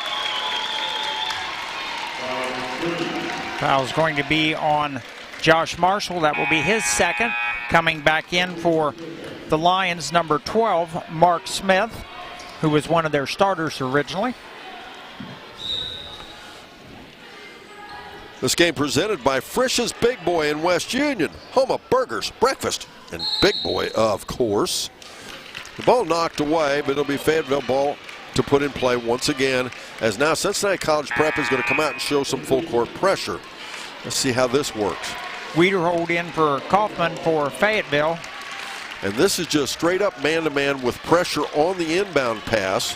Foul's going to be on Josh Marshall. That will be his second. Coming back in for the Lions, number 12, Mark Smith, who was one of their starters originally. This game presented by Frisch's Big Boy in West Union. Home of burgers, breakfast, and Big Boy, of course. The ball knocked away, but it'll be Fayetteville ball to put in play once again, as now Cincinnati College Prep is going to come out and show some full court pressure. Let's see how this works. Wiederhold in for Kaufman for Fayetteville. And this is just straight up man-to-man with pressure on the inbound pass.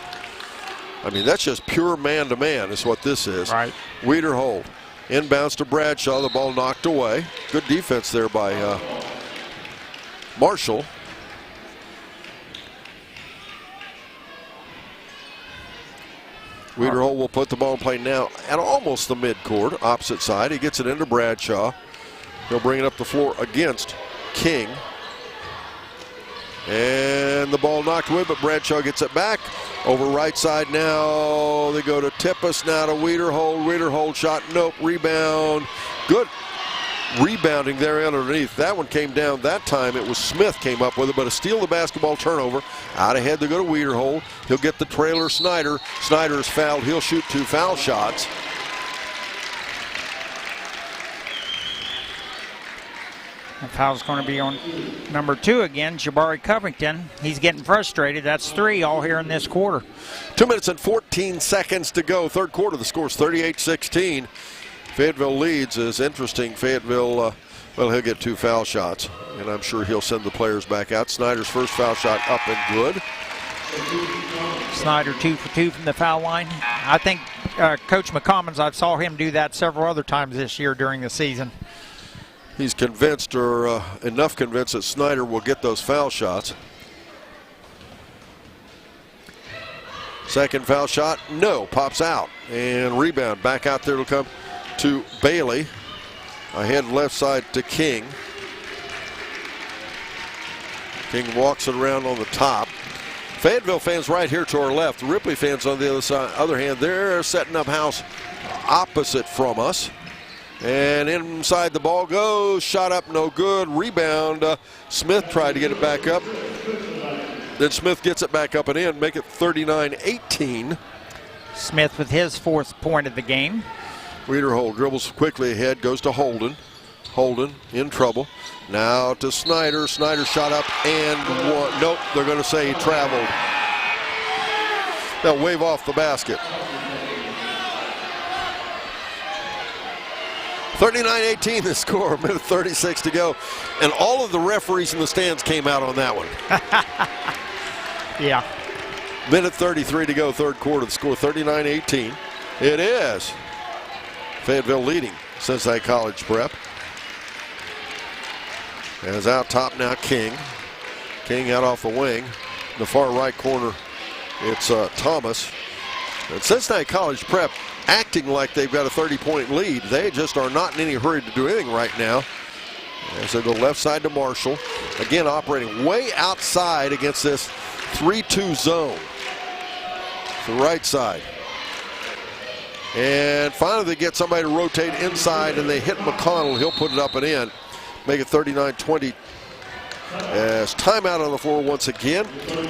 I mean, that's just pure man-to-man is what this is. Right. Wiederhold. Inbounds to Bradshaw. The ball knocked away. Good defense there by Marshall. Wiederhold will put the ball in play now at almost the midcourt, opposite side. He gets it into Bradshaw. He'll bring it up the floor against King. And the ball knocked away, but Bradshaw gets it back. Over right side now. They go to Tippus, now to Wiederhold. Wiederhold shot, nope, rebound. Good rebounding there underneath. That one came down that time. It was Smith came up with it, but a steal the basketball turnover. Out ahead to go to Wiederhold. He'll get the trailer Snyder. Snyder is fouled. He'll shoot 2 foul shots. The foul's going to be on number 2 again, Jabari Covington. He's getting frustrated. That's 3 all here in this quarter. 2 minutes and 14 seconds to go. Third quarter, the score's 38-16. Fayetteville leads. Is interesting. Fayetteville, well, he'll get 2 foul shots, and I'm sure he'll send the players back out. Snyder's first foul shot up and good. Snyder 2 for 2 from the foul line. I think Coach McCommons, I saw him do that several other times this year during the season. He's convinced, or enough convinced, that Snyder will get those foul shots. Second foul shot, no, pops out. And rebound back out there will come to Bailey. Ahead left side to King. King walks it around on the top. Fayetteville fans right here to our left. The Ripley fans on the other hand, they're setting up house opposite from us. And inside the ball goes, shot up, no good, rebound. Smith tried to get it back up. Then Smith gets it back up and in, make it 39-18. Smith with his 4th point of the game. Wiederhold dribbles quickly ahead, goes to Holden. Holden in trouble. Now to Snyder. Snyder shot up and one. Nope, they're going to say he traveled. They'll wave off the basket. 39-18 the score, minute 36 to go. And all of the referees in the stands came out on that one. Yeah. Minute 33 to go, third quarter. The score 39-18. It is Fayetteville leading Cincinnati College Prep. As out top now King. King out off the wing. In the far right corner, it's Thomas. And Cincinnati College Prep acting like they've got a 30-point lead. They just are not in any hurry to do anything right now. As they go left side to Marshall. Again, operating way outside against this 3-2 zone. The right side. And finally they get somebody to rotate inside, and they hit McConnell. He'll put it up and in. Make it 39-20. As timeout on the floor once again.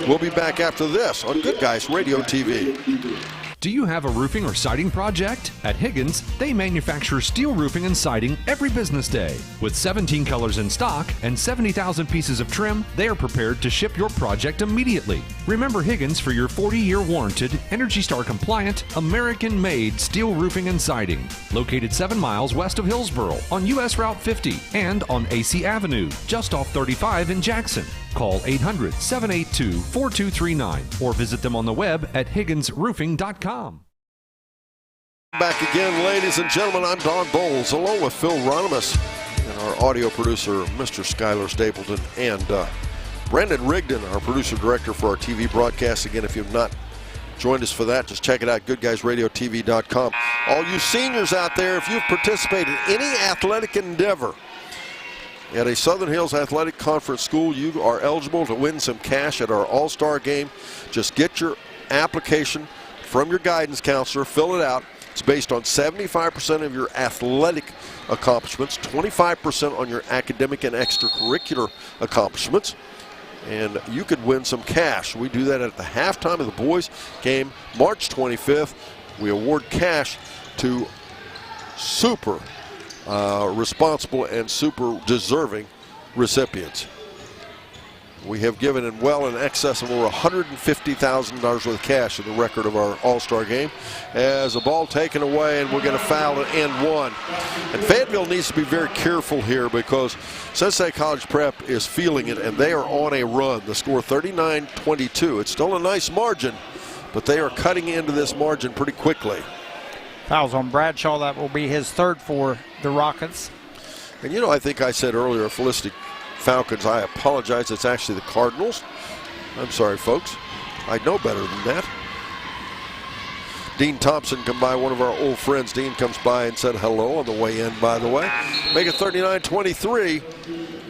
We'll be back after this on Good Guys Radio TV. Do you have a roofing or siding project? At Higgins, they manufacture steel roofing and siding every business day. With 17 colors in stock and 70,000 pieces of trim, they are prepared to ship your project immediately. Remember Higgins for your 40-year warranted, ENERGY STAR compliant, American-made steel roofing and siding. Located 7 miles west of Hillsboro on US Route 50 and on AC Avenue, just off 35 in Jackson. Call 800-782-4239 or visit them on the web at higginsroofing.com. Back again, ladies and gentlemen. I'm Don Bowles, along with Phil Ronimus and our audio producer, Mr. Skylar Stapleton, and Brandon Rigdon, our producer-director for our TV broadcast. Again, if you've not joined us for that, just check it out, GoodGuysRadioTV.com. All you seniors out there, if you've participated in any athletic endeavor at a Southern Hills Athletic Conference school, you are eligible to win some cash at our All-Star game. Just get your application from your guidance counselor, fill it out. It's based on 75% of your athletic accomplishments, 25% on your academic and extracurricular accomplishments, and you could win some cash. We do that at the halftime of the boys game, March 25th. We award cash to super responsible and super deserving recipients. We have given in well in excess of over $150,000 worth of cash in the record of our All-Star game. As a ball taken away, and we're going to foul at end one. And Fayetteville needs to be very careful here because Cincinnati College Prep is feeling it, and they are on a run. The score 39-22. It's still a nice margin, but they are cutting into this margin pretty quickly. Fouls on Bradshaw. That will be his third for the Rockets. And you know, I think I said earlier, Felicity Falcons. I apologize. It's actually the Cardinals. I'm sorry, folks. I know better than that. Dean Thompson come by, one of our old friends. Dean comes by and said hello on the way in, by the way. Make it 39-23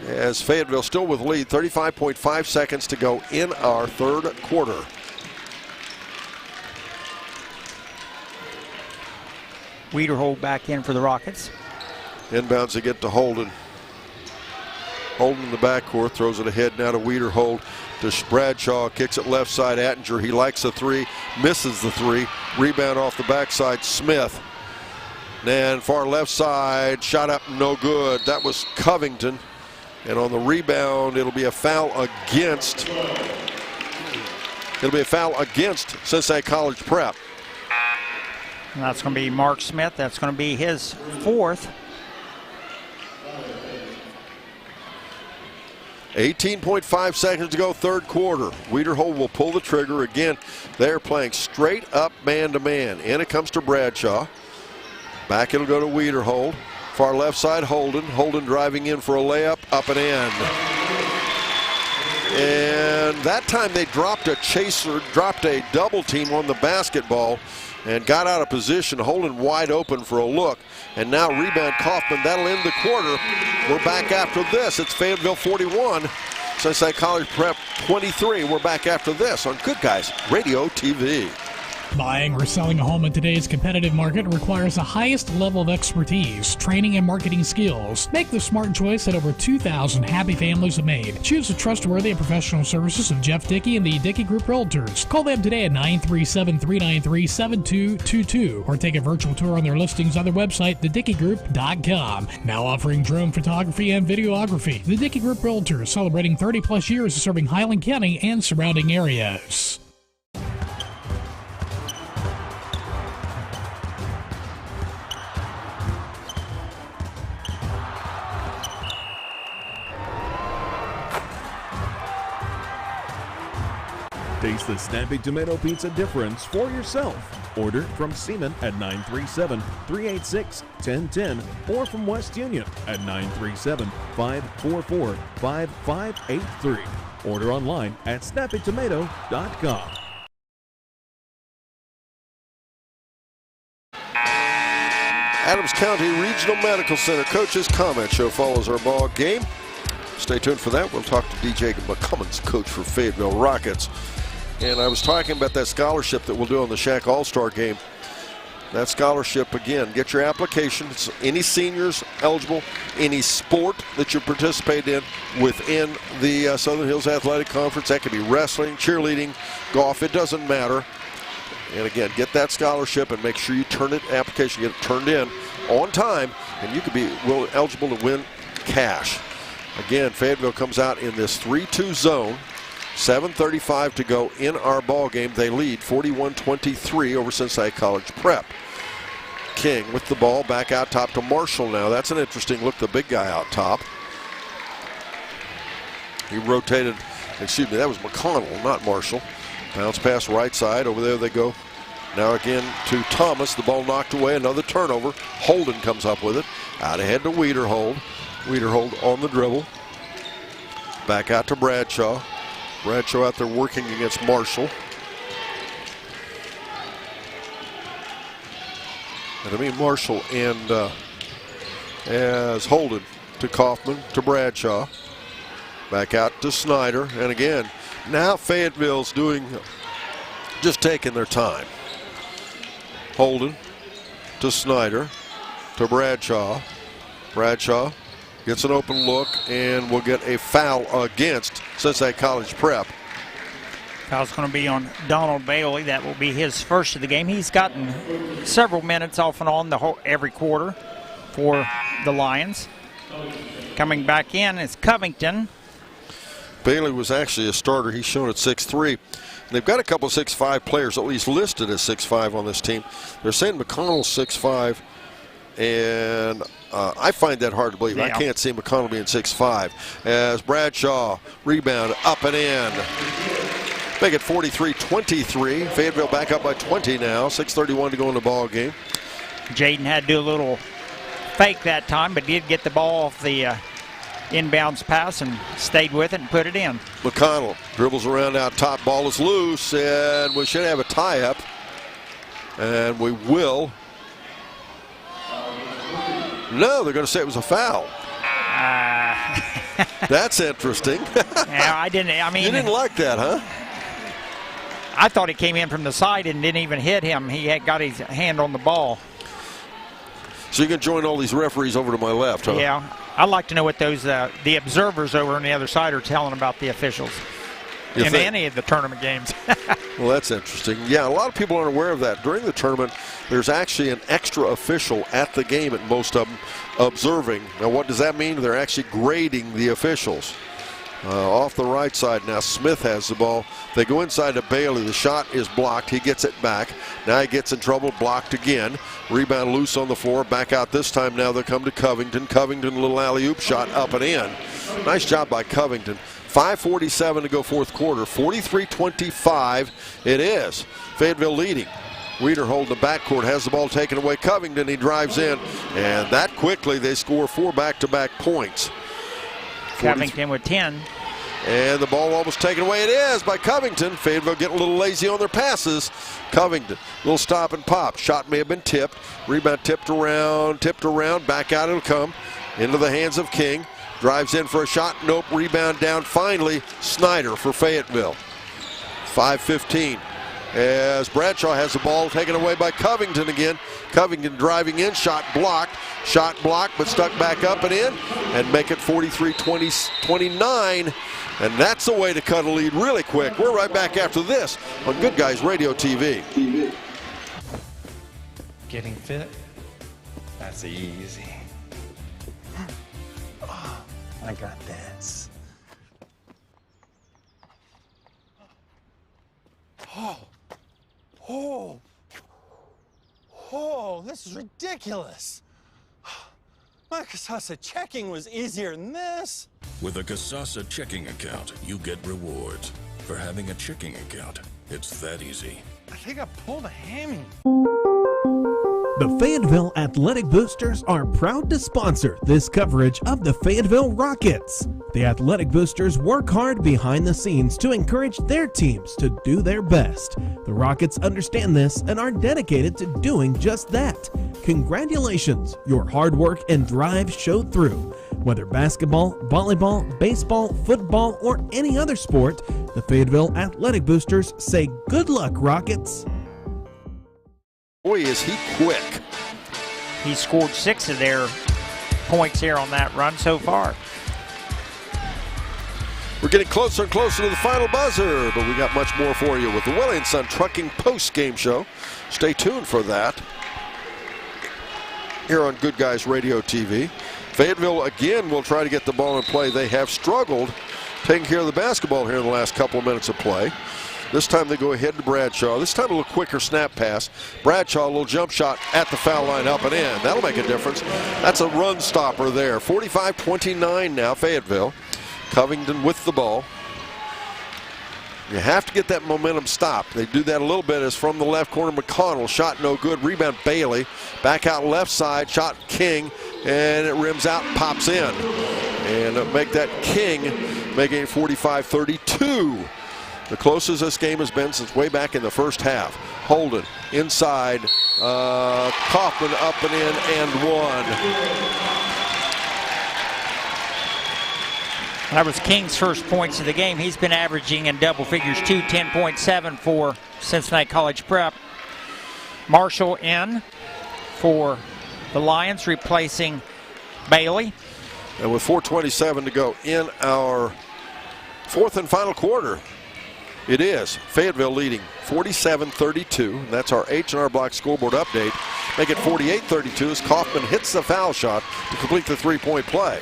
as Fayetteville still with lead. 35.5 seconds to go in our third quarter. Wiederhold back in for the Rockets. Inbounds to get to Holden. Holden in the backcourt, throws it ahead now to Wiederhold. To Bradshaw, kicks it left side. Attinger, he likes the three, misses the three. Rebound off the backside, Smith. And far left side, shot up, no good. That was Covington. And on the rebound, it'll be a foul against Cincinnati College Prep. And that's going to be Mark Smith. That's going to be his fourth. 18.5 seconds to go, third quarter. Wiederhold will pull the trigger. Again, they're playing straight up man-to-man. In it comes to Bradshaw. Back it'll go to Wiederhold. Far left side, Holden. Holden driving in for a layup, up and in. And that time they dropped a chaser, dropped a double team on the basketball and got out of position. Holden wide open for a look. And now rebound Kaufman. That'll end the quarter. We're back after this. It's Fayetteville 41, Cincinnati College Prep 23. We're back after this on Good Guys Radio TV. Buying or selling a home in today's competitive market requires the highest level of expertise, training, and marketing skills. Make the smart choice that over 2,000 happy families have made. Choose the trustworthy and professional services of Jeff Dickey and the Dickey Group Realtors. Call them today at 937-393-7222 or take a virtual tour on their listings on their website, thedickeygroup.com. Now offering drone photography and videography. The Dickey Group Realtors, celebrating 30-plus years of serving Highland County and surrounding areas. Taste the snappy tomato pizza difference for yourself. Order from Seaman at 937-386-1010 or from West Union at 937-544-5583. Order online at snappytomato.com. Adams County Regional Medical Center Coaches Comment Show follows our ball game. Stay tuned for that. We'll talk to DJ McCummins, coach for Fayetteville Rockets. And I was talking about that scholarship that we'll do on the Shack All-Star game. That scholarship, again, get your application. It's any seniors eligible, any sport that you participate in within the Southern Hills Athletic Conference. That could be wrestling, cheerleading, golf. It doesn't matter. And again, get that scholarship and make sure you turn it, application, get it turned in on time, and you could be eligible to win cash. Again, Fayetteville comes out in this 3-2 zone. 7:35 to go in our ball game. They lead 41-23 over Cincinnati College Prep. King with the ball back out top to Marshall now. That's an interesting look, the big guy out top. He rotated, excuse me, that was McConnell, not Marshall. Bounce pass right side. Over there they go. Now again to Thomas. The ball knocked away. Another turnover. Holden comes up with it. Out ahead to Wiederhold. Wiederhold on the dribble. Back out to Bradshaw. Bradshaw out there working against Marshall. And I mean Marshall and as Holden to Kaufman to Bradshaw. Back out to Snyder. And again, now Fayetteville's just taking their time. Holden to Snyder to Bradshaw. Bradshaw gets an open look and will get a foul against Cincinnati College Prep. Foul's going to be on Donald Bailey. That will be his first of the game. He's gotten several minutes off and on every quarter for the Lions. Coming back in is Covington. Bailey was actually a starter. He's shown at 6'3". And they've got a couple 6'5" players, at least listed as 6'5" on this team. They're saying McConnell's 6'5", and I find that hard to believe. Yeah. I can't see McConnell being 6'5". As Bradshaw rebound up and in. Make it 43-23. Fayetteville back up by 20 now. 6:31 to go in the ball game. Jaden had to do a little fake that time, but did get the ball off the inbounds pass and stayed with it and put it in. McConnell dribbles around out top. Ball is loose, and we should have a tie-up. And we will. No, they're going to say it was a foul. That's interesting. Yeah, I mean, you didn't like that, huh? I thought it came in from the side and didn't even hit him. He had got his hand on the ball. So you can join all these referees over to my left, huh? Yeah. I'd like to know what those the observers over on the other side are telling about the officials in any of the tournament games. Well, that's interesting. Yeah, a lot of people aren't aware of that. During the tournament, there's actually an extra official at the game at most of them observing. Now, what does that mean? They're actually grading the officials. Off the right side now, Smith has the ball. They go inside to Bailey. The shot is blocked. He gets it back. Now he gets in trouble, blocked again. Rebound loose on the floor. Back out this time now. They come to Covington. Covington, a little alley-oop shot up and in. Nice job by Covington. 5:47 to go fourth quarter. 43-25 it is. Fayetteville leading. Weeder holding the backcourt, has the ball taken away. Covington, he drives in, and that quickly they score 4 back-to-back points. Covington with 10. And the ball almost taken away. It is by Covington. Fayetteville getting a little lazy on their passes. Covington, little stop and pop. Shot may have been tipped. Rebound tipped around. Back out it'll come. Into the hands of King. Drives in for a shot. Nope. Rebound down. Finally, Snyder for Fayetteville. 5:15. As Bradshaw has the ball taken away by Covington again. Covington driving in, shot blocked, but stuck back up and in, and make it 43-29. And that's the way to cut a lead really quick. We're right back after this on Good Guys Radio TV. Getting fit? That's easy. Oh, I got this. Oh, this is ridiculous. My Casasa checking was easier than this. With a Casasa checking account, you get rewards. For having a checking account, it's that easy. I think I pulled a hammy. The Fayetteville Athletic Boosters are proud to sponsor this coverage of the Fayetteville Rockets. The Athletic Boosters work hard behind the scenes to encourage their teams to do their best. The Rockets understand this and are dedicated to doing just that. Congratulations, your hard work and drive showed through. Whether basketball, volleyball, baseball, football, or any other sport, the Fayetteville Athletic Boosters say good luck, Rockets. Boy, is he quick. He scored 6 of their points here on that run so far. We're getting closer and closer to the final buzzer, but we got much more for you with the Willie & Son Trucking post-game show. Stay tuned for that here on Good Guys Radio TV. Fayetteville again will try to get the ball in play. They have struggled taking care of the basketball here in the last couple of minutes of play. This time they go ahead to Bradshaw. This time a little quicker snap pass. Bradshaw, a little jump shot at the foul line, up and in. That'll make a difference. That's a run stopper there. 45-29 now, Fayetteville. Covington with the ball. You have to get that momentum stopped. They do that a little bit as from the left corner. McConnell, shot no good. Rebound Bailey. Back out left side, shot King, and it rims out, pops in. And make that King, making it 45-32. The closest this game has been since way back in the first half. Holden inside, Kaufman up and in and one. That was King's first points of the game. He's been averaging in double figures too, 10.7 for Cincinnati College Prep. Marshall in for the Lions, replacing Bailey. And with 4:27 to go in our fourth and final quarter, it is Fayetteville leading 47-32. That's our H&R Block scoreboard update. Make it 48-32 as Kaufman hits the foul shot to complete the three-point play.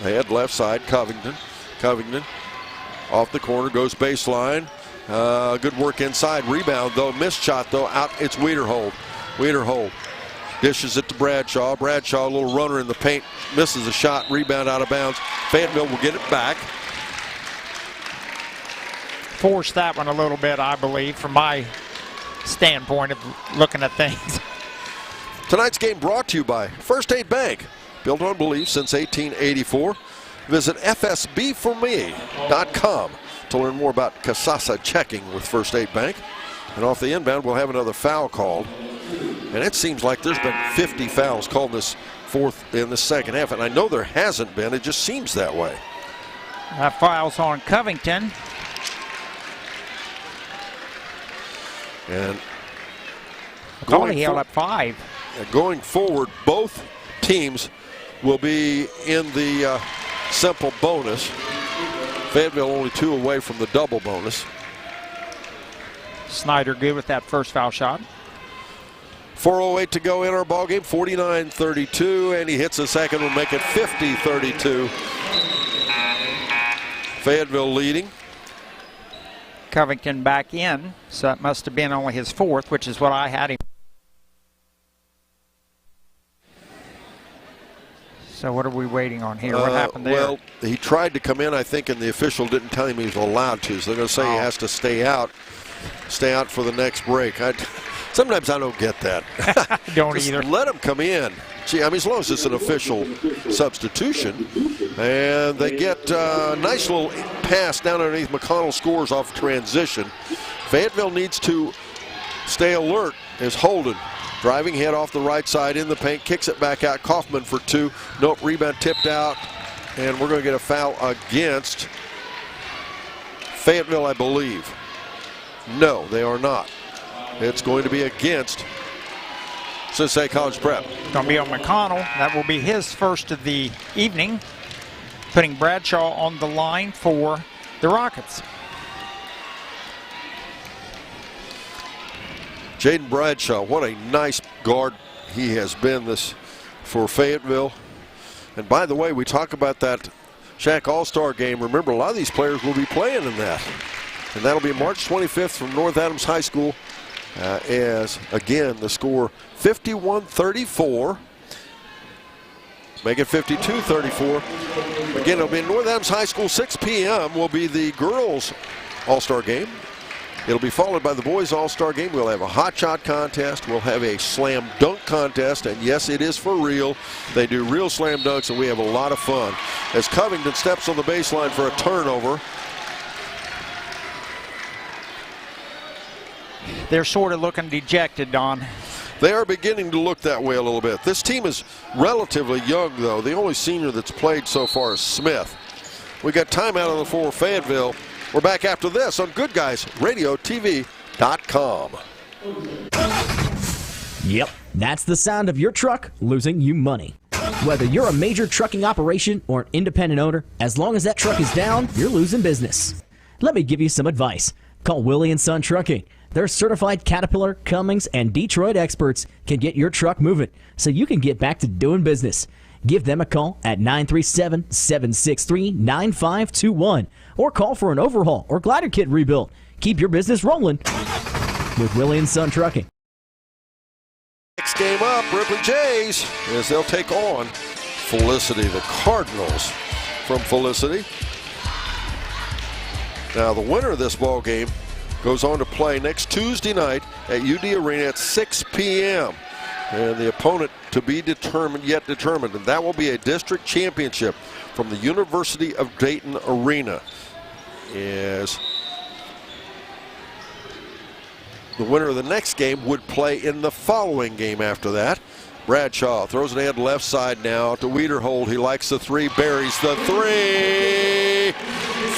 They head left side, Covington. Covington off the corner, goes baseline. Good work inside. Rebound, though. Missed shot, though. Out. It's Wiederhold. Wiederhold dishes it to Bradshaw. Bradshaw, a little runner in the paint. Misses a shot. Rebound out of bounds. Fayetteville will get it back. Forced that one a little bit, I believe, from my standpoint of looking at things. Tonight's game brought to you by First Aid Bank. Built on belief since 1884. Visit fsbforme.com to learn more about Casasa checking with First Aid Bank. And off the inbound, we'll have another foul called. And it seems like there's been 50 fouls called in the second half. And I know there hasn't been. It just seems that way. That foul's on Covington. And he held up 5. Going forward, both teams will be in the simple bonus. Fayetteville only 2 away from the double bonus. Snyder good with that first foul shot. 4:08 to go in our ball game. 49-32, and he hits the second one, make it 50-32. Fayetteville leading. Covington back in, so that must have been only his 4th, which is what I had him. So what are we waiting on here? What happened there? Well, he tried to come in, I think, and the official didn't tell him he was allowed to. So they're going to say he has to stay out for the next break. Sometimes I don't get that. Don't either. Let him come in. Gee, I mean, as long as it's an official substitution. And they get a nice little pass down underneath. McConnell scores off transition. Fayetteville needs to stay alert as Holden. Driving head off the right side in the paint, kicks it back out. Kaufman for 2. Nope, rebound tipped out. And we're going to get a foul against Fayetteville, I believe. No, they are not. It's going to be against Cincinnati College Prep. Going to be on McConnell. That will be his first of the evening, putting Bradshaw on the line for the Rockets. Jaden Bradshaw, what a nice guard he has been for Fayetteville. And by the way, we talk about that Shack All-Star game. Remember, a lot of these players will be playing in that. And that'll be March 25th from North Adams High School. As, again, the score 51-34. Make it 52-34. Again, it'll be in North Adams High School. 6 p.m. will be the girls' All-Star game. It'll be followed by the boys all-star game. We'll have a hot shot contest. We'll have a slam dunk contest. And yes, it is for real. They do real slam dunks, and we have a lot of fun. As Covington steps on the baseline for a turnover. They're sort of looking dejected, Don. They are beginning to look that way a little bit. This team is relatively young, though. The only senior that's played so far is Smith. We got timeout on the floor, Fayetteville. We're back after this on GoodGuysRadioTV.com. Yep, that's the sound of your truck losing you money. Whether you're a major trucking operation or an independent owner, as long as that truck is down, you're losing business. Let me give you some advice. Call Willie & Son Trucking. Their certified Caterpillar, Cummins, and Detroit experts can get your truck moving so you can get back to doing business. Give them a call at 937-763-9521 or call for an overhaul or glider kit rebuild. Keep your business rolling with Willie & Son Trucking. Next game up, Ripley Jays, as they'll take on Felicity, the Cardinals from Felicity. Now, the winner of this ball game goes on to play next Tuesday night at UD Arena at 6 p.m. And the opponent to be determined, and that will be a district championship from the University of Dayton Arena. As the winner of the next game would play in the following game after that. Bradshaw throws it ahead left side now to Wiederhold. He likes the three, buries the three.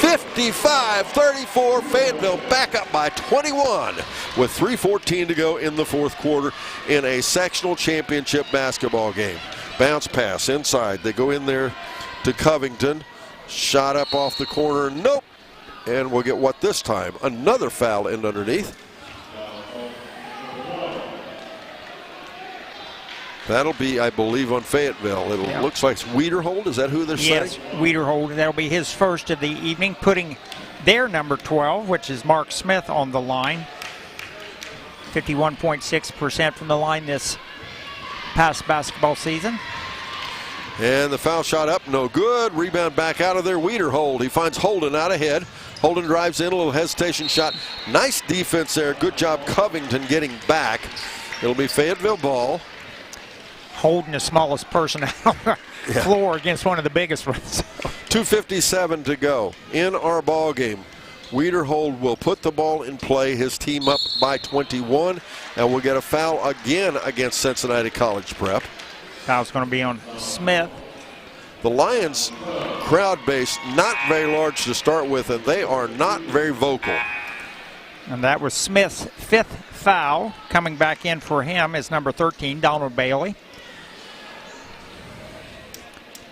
55-34, Fayetteville back up by 21 with 3:14 to go in the fourth quarter in a sectional championship basketball game. Bounce pass inside. They go in there to Covington. Shot up off the corner. Nope. And we'll get what this time? Another foul in underneath. That'll be, I believe, on Fayetteville. It looks like Wiederhold. Is that who they're saying? Yes, Wiederhold. That'll be his first of the evening, putting their number 12, which is Mark Smith, on the line. 51.6% from the line this past basketball season. And the foul shot up, no good. Rebound back out of there, Wiederhold. He finds Holden out ahead. Holden drives in, a little hesitation shot. Nice defense there. Good job Covington getting back. It'll be Fayetteville ball. Holden, the smallest person on the floor against one of the biggest ones. 2:57 to go in our ball game. Wiederhold will put the ball in play, his team up by 21, and we'll get a foul again against Cincinnati College Prep. Foul's going to be on Smith. The Lions crowd base not very large to start with, and they are not very vocal. And that was Smith's fifth foul. Coming back in for him is number 13, Donald Bailey.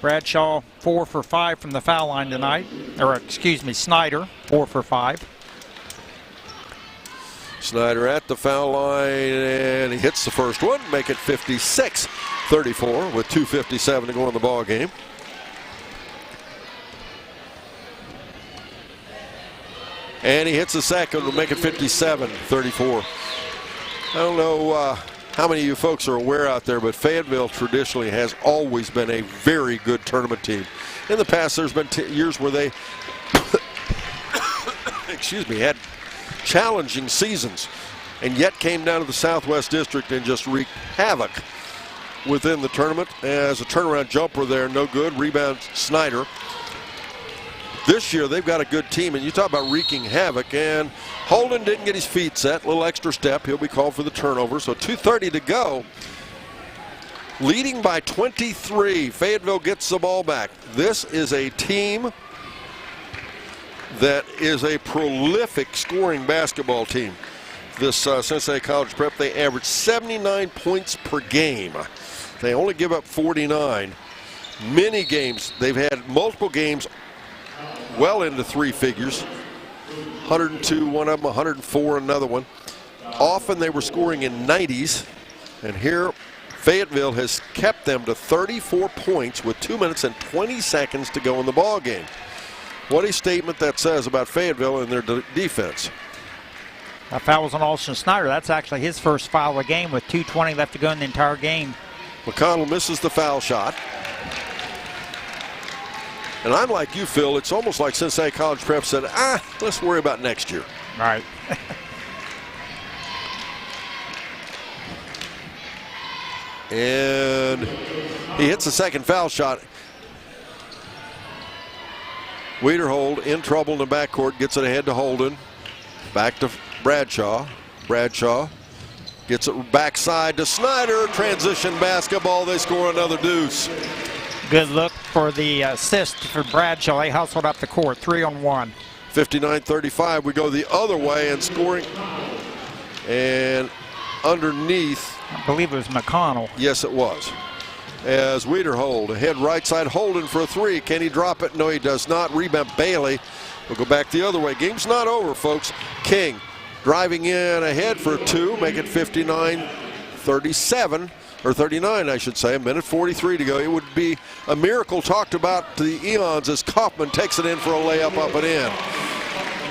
Bradshaw 4 for 5 from the foul line tonight. Or excuse me, Snyder 4 for 5. Snyder at the foul line, and he hits the first one, make it 56-34 with 2:57 to go in the ball game. And he hits the second to make it 57-34. I don't know how many of you folks are aware out there, but Fayetteville traditionally has always been a very good tournament team. In the past, there's been years where they had challenging seasons and yet came down to the Southwest District and just wreaked havoc within the tournament. As a turnaround jumper there, no good. Rebound Snyder. This year they've got a good team, and you talk about wreaking havoc, and Holden didn't get his feet set. A little extra step. He'll be called for the turnover. So 2:30 to go. Leading by 23. Fayetteville gets the ball back. This is a team that is a prolific scoring basketball team. This Cincinnati College Prep, they average 79 points per game. They only give up 49. Many games, they've had multiple games well into three figures. 102, one of them, 104, another one. Often they were scoring in 90s, and here Fayetteville has kept them to 34 points with 2 minutes and 20 seconds to go in the ball game. What a statement that says about Fayetteville and their defense. That foul was on Austin Snyder. That's actually his first foul of the game with 2:20 left to go in the entire game. McConnell misses the foul shot. And I'm like you, Phil. It's almost like Cincinnati College Prep said, let's worry about next year. Right. And he hits the second foul shot. Wiederhold in trouble in the backcourt, gets it ahead to Holden. Back to Bradshaw. Bradshaw gets it backside to Snyder. Transition basketball. They score another deuce. Good look for the assist for Bradshaw. They hustled up the court, 3-on-1. 59-35. We go the other way and scoring. And underneath, I believe it was McConnell. Yes, it was. As Wiederhold ahead right side, Holden for a three. Can he drop it? No, he does not. Rebound Bailey. We'll go back the other way. Game's not over, folks. King driving in ahead for two, make it 59-37, or 39, I should say. A minute 43 to go. It would be a miracle talked about to the eons as Kaufman takes it in for a layup up and in.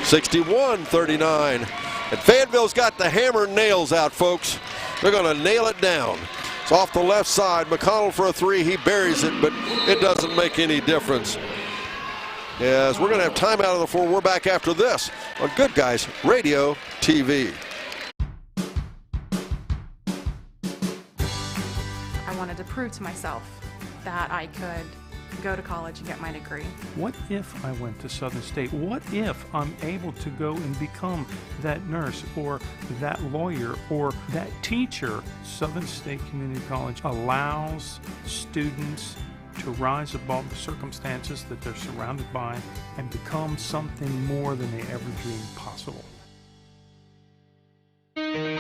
61-39. And Fayetteville's got the hammer and nails out, folks. They're going to nail it down. It's off the left side. McConnell for a three. He buries it, but it doesn't make any difference. As we're going to have time out of the floor. We're back after this on Good Guys Radio TV. I wanted to prove to myself that I could go to college and get my degree. What if I went to Southern State? What if I'm able to go and become that nurse or that lawyer or that teacher? Southern State Community College allows students to rise above the circumstances that they're surrounded by and become something more than they ever dreamed possible. Barry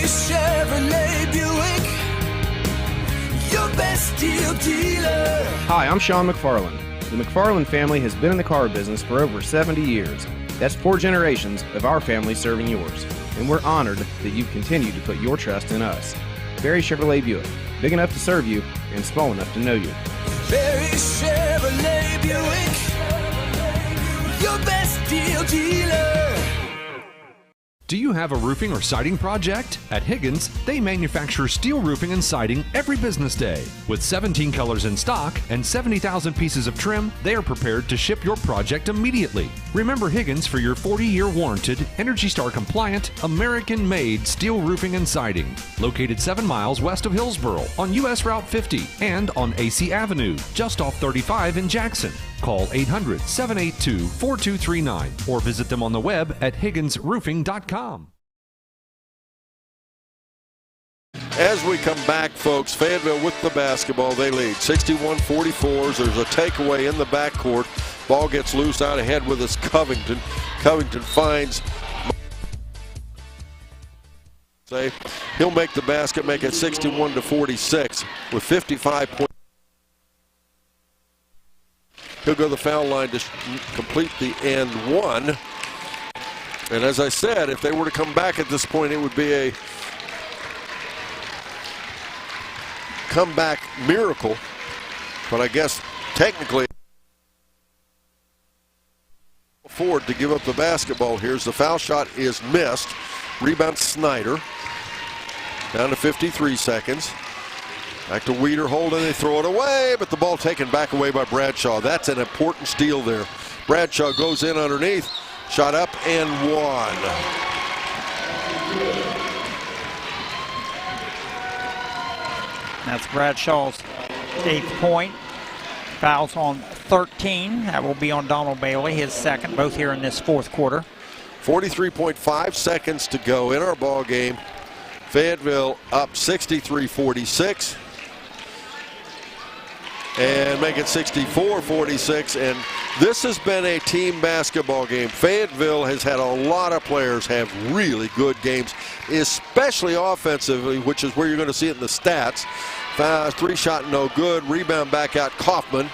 Chevrolet Buick, your best deal dealer. Hi, I'm Sean McFarland. The McFarland family has been in the car business for over 70 years. That's 4 generations of our family serving yours. And we're honored that you've continued to put your trust in us. Barry Chevrolet Buick, big enough to serve you and small enough to know you. Barry Chevrolet Buick, your best deal dealer. Do you have a roofing or siding project? At Higgins, they manufacture steel roofing and siding every business day. With 17 colors in stock and 70,000 pieces of trim, they are prepared to ship your project immediately. Remember Higgins for your 40-year warranted, ENERGY STAR compliant, American-made steel roofing and siding. Located 7 miles west of Hillsboro on US Route 50 and on AC Avenue, just off 35 in Jackson. Call 800-782-4239 or visit them on the web at higginsroofing.com. As we come back, folks, Fayetteville with the basketball. They lead 61-44. There's a takeaway in the backcourt. Ball gets loose out ahead with us Covington. Covington finds. He'll make the basket, make it 61-46 with 55 points. He'll go to the foul line to complete the and one. And as I said, if they were to come back at this point, it would be a comeback miracle. But I guess technically afford to give up the basketball here as the foul shot is missed. Rebound Snyder. Down to 53 seconds. Back to Wiederhold, and they throw it away, but the ball taken back away by Bradshaw. That's an important steal there. Bradshaw goes in underneath, shot up and one. That's Bradshaw's 8th point. Fouls on 13. That will be on Donald Bailey, his second, both here in this fourth quarter. 43.5 seconds to go in our ball game. Fayetteville up 63-46. And make it 64-46. And this has been a team basketball game. Fayetteville has had a lot of players have really good games, especially offensively, which is where you're going to see it in the stats. 3 shot, no good. Rebound back out, Kaufman.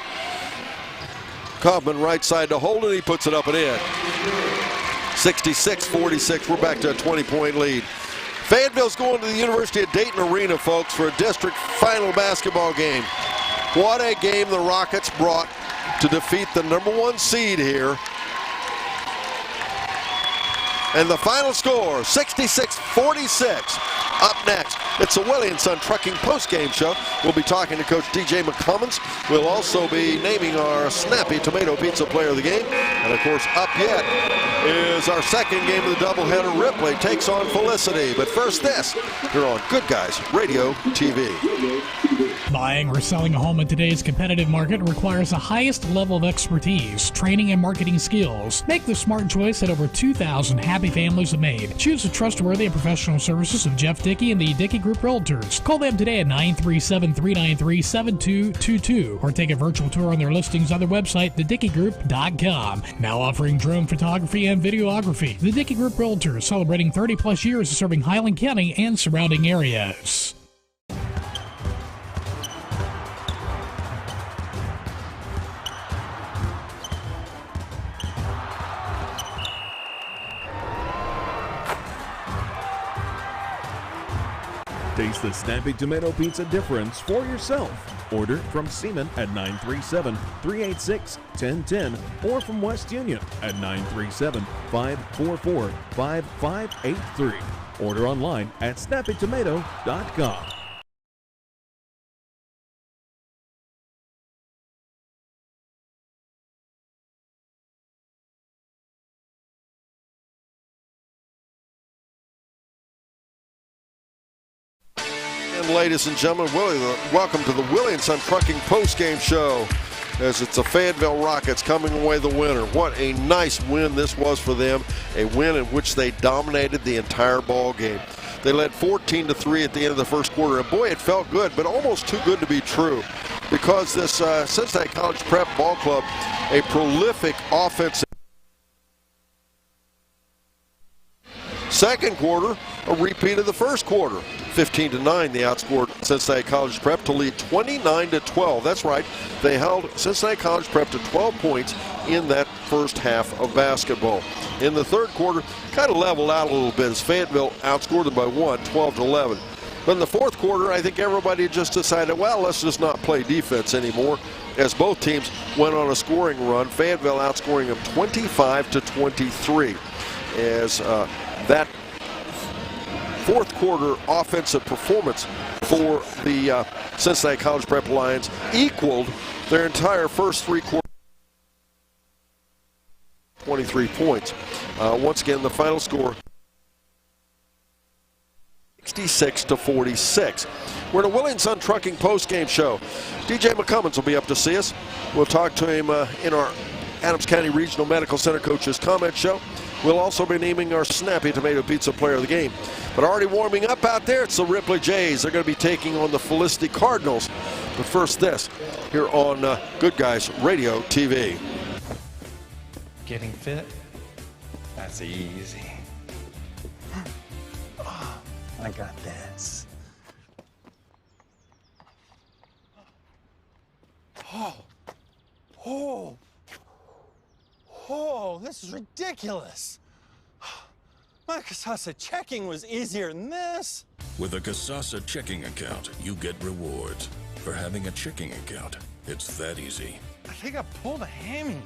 Kaufman right side to Holden. He puts it up and in. 66-46. We're back to a 20-point lead. Fayetteville's going to the University of Dayton Arena, folks, for a district final basketball game. What a game the Rockets brought to defeat the #1 seed here. And the final score, 66-46. Up next, It's the Willie & Son Trucking Post-Game Show. We'll be talking to Coach DJ McCummins. We'll also be naming our Snappy Tomato Pizza Player of the Game. And, of course, up yet is our second game of the doubleheader. Ripley takes on Felicity. But first this, here on Good Guys Radio TV. Buying or selling a home in today's competitive market requires the highest level of expertise, training, and marketing skills. Make the smart choice that over 2,000 happy families have made. Choose the trustworthy and professional services of Jeff Dickey and the Dickey Group Realtors. Call them today at 937-393-7222 or take a virtual tour on their listings on their website, thedickeygroup.com. Now offering drone photography and videography. The Dickey Group Realtors, celebrating 30-plus years of serving Highland County and surrounding areas. Taste the Snappy Tomato Pizza difference for yourself. Order from Seaman at 937-386-1010 or from West Union at 937-544-5583. Order online at snappytomato.com. Ladies and gentlemen, welcome to the Willie & Son Trucking Post-Game Show, as it's the Fayetteville Rockets coming away the winner. What a nice win this was for them, a win in which they dominated the entire ball game. They led 14-3 at the end of the first quarter, and boy, it felt good, but almost too good to be true, because this Cincinnati College Prep Ball Club, a prolific offensive. Second quarter, a repeat of the first quarter. 15-9, they outscored Cincinnati College Prep to lead 29-12. That's right, they held Cincinnati College Prep to 12 points in that first half of basketball. In the third quarter, kind of leveled out a little bit as Fayetteville outscored them by 12-11. But in the fourth quarter, I think everybody just decided, well, let's just not play defense anymore, as both teams went on a scoring run. Fayetteville outscoring them 25-23, as that fourth quarter offensive performance for the Cincinnati College Prep Lions equaled their entire first three quarters. 23 points. Once again, the final score 66-46. We're in a Willie & Son Trucking post-game show. DJ McCummins will be up to see us. We'll talk to him in our Adams County Regional Medical Center Coaches Comment Show. We'll also be naming our Snappy Tomato Pizza Player of the Game. But already warming up out there, it's the Ripley Jays. They're going to be taking on the Felicity Cardinals. But first this, here on Good Guys Radio TV. Getting fit? That's easy. Oh, I got this. Oh, this is ridiculous. My Casasa checking was easier than this. With a Casasa checking account, you get rewards. For having a checking account, it's that easy. I think I pulled a hammy.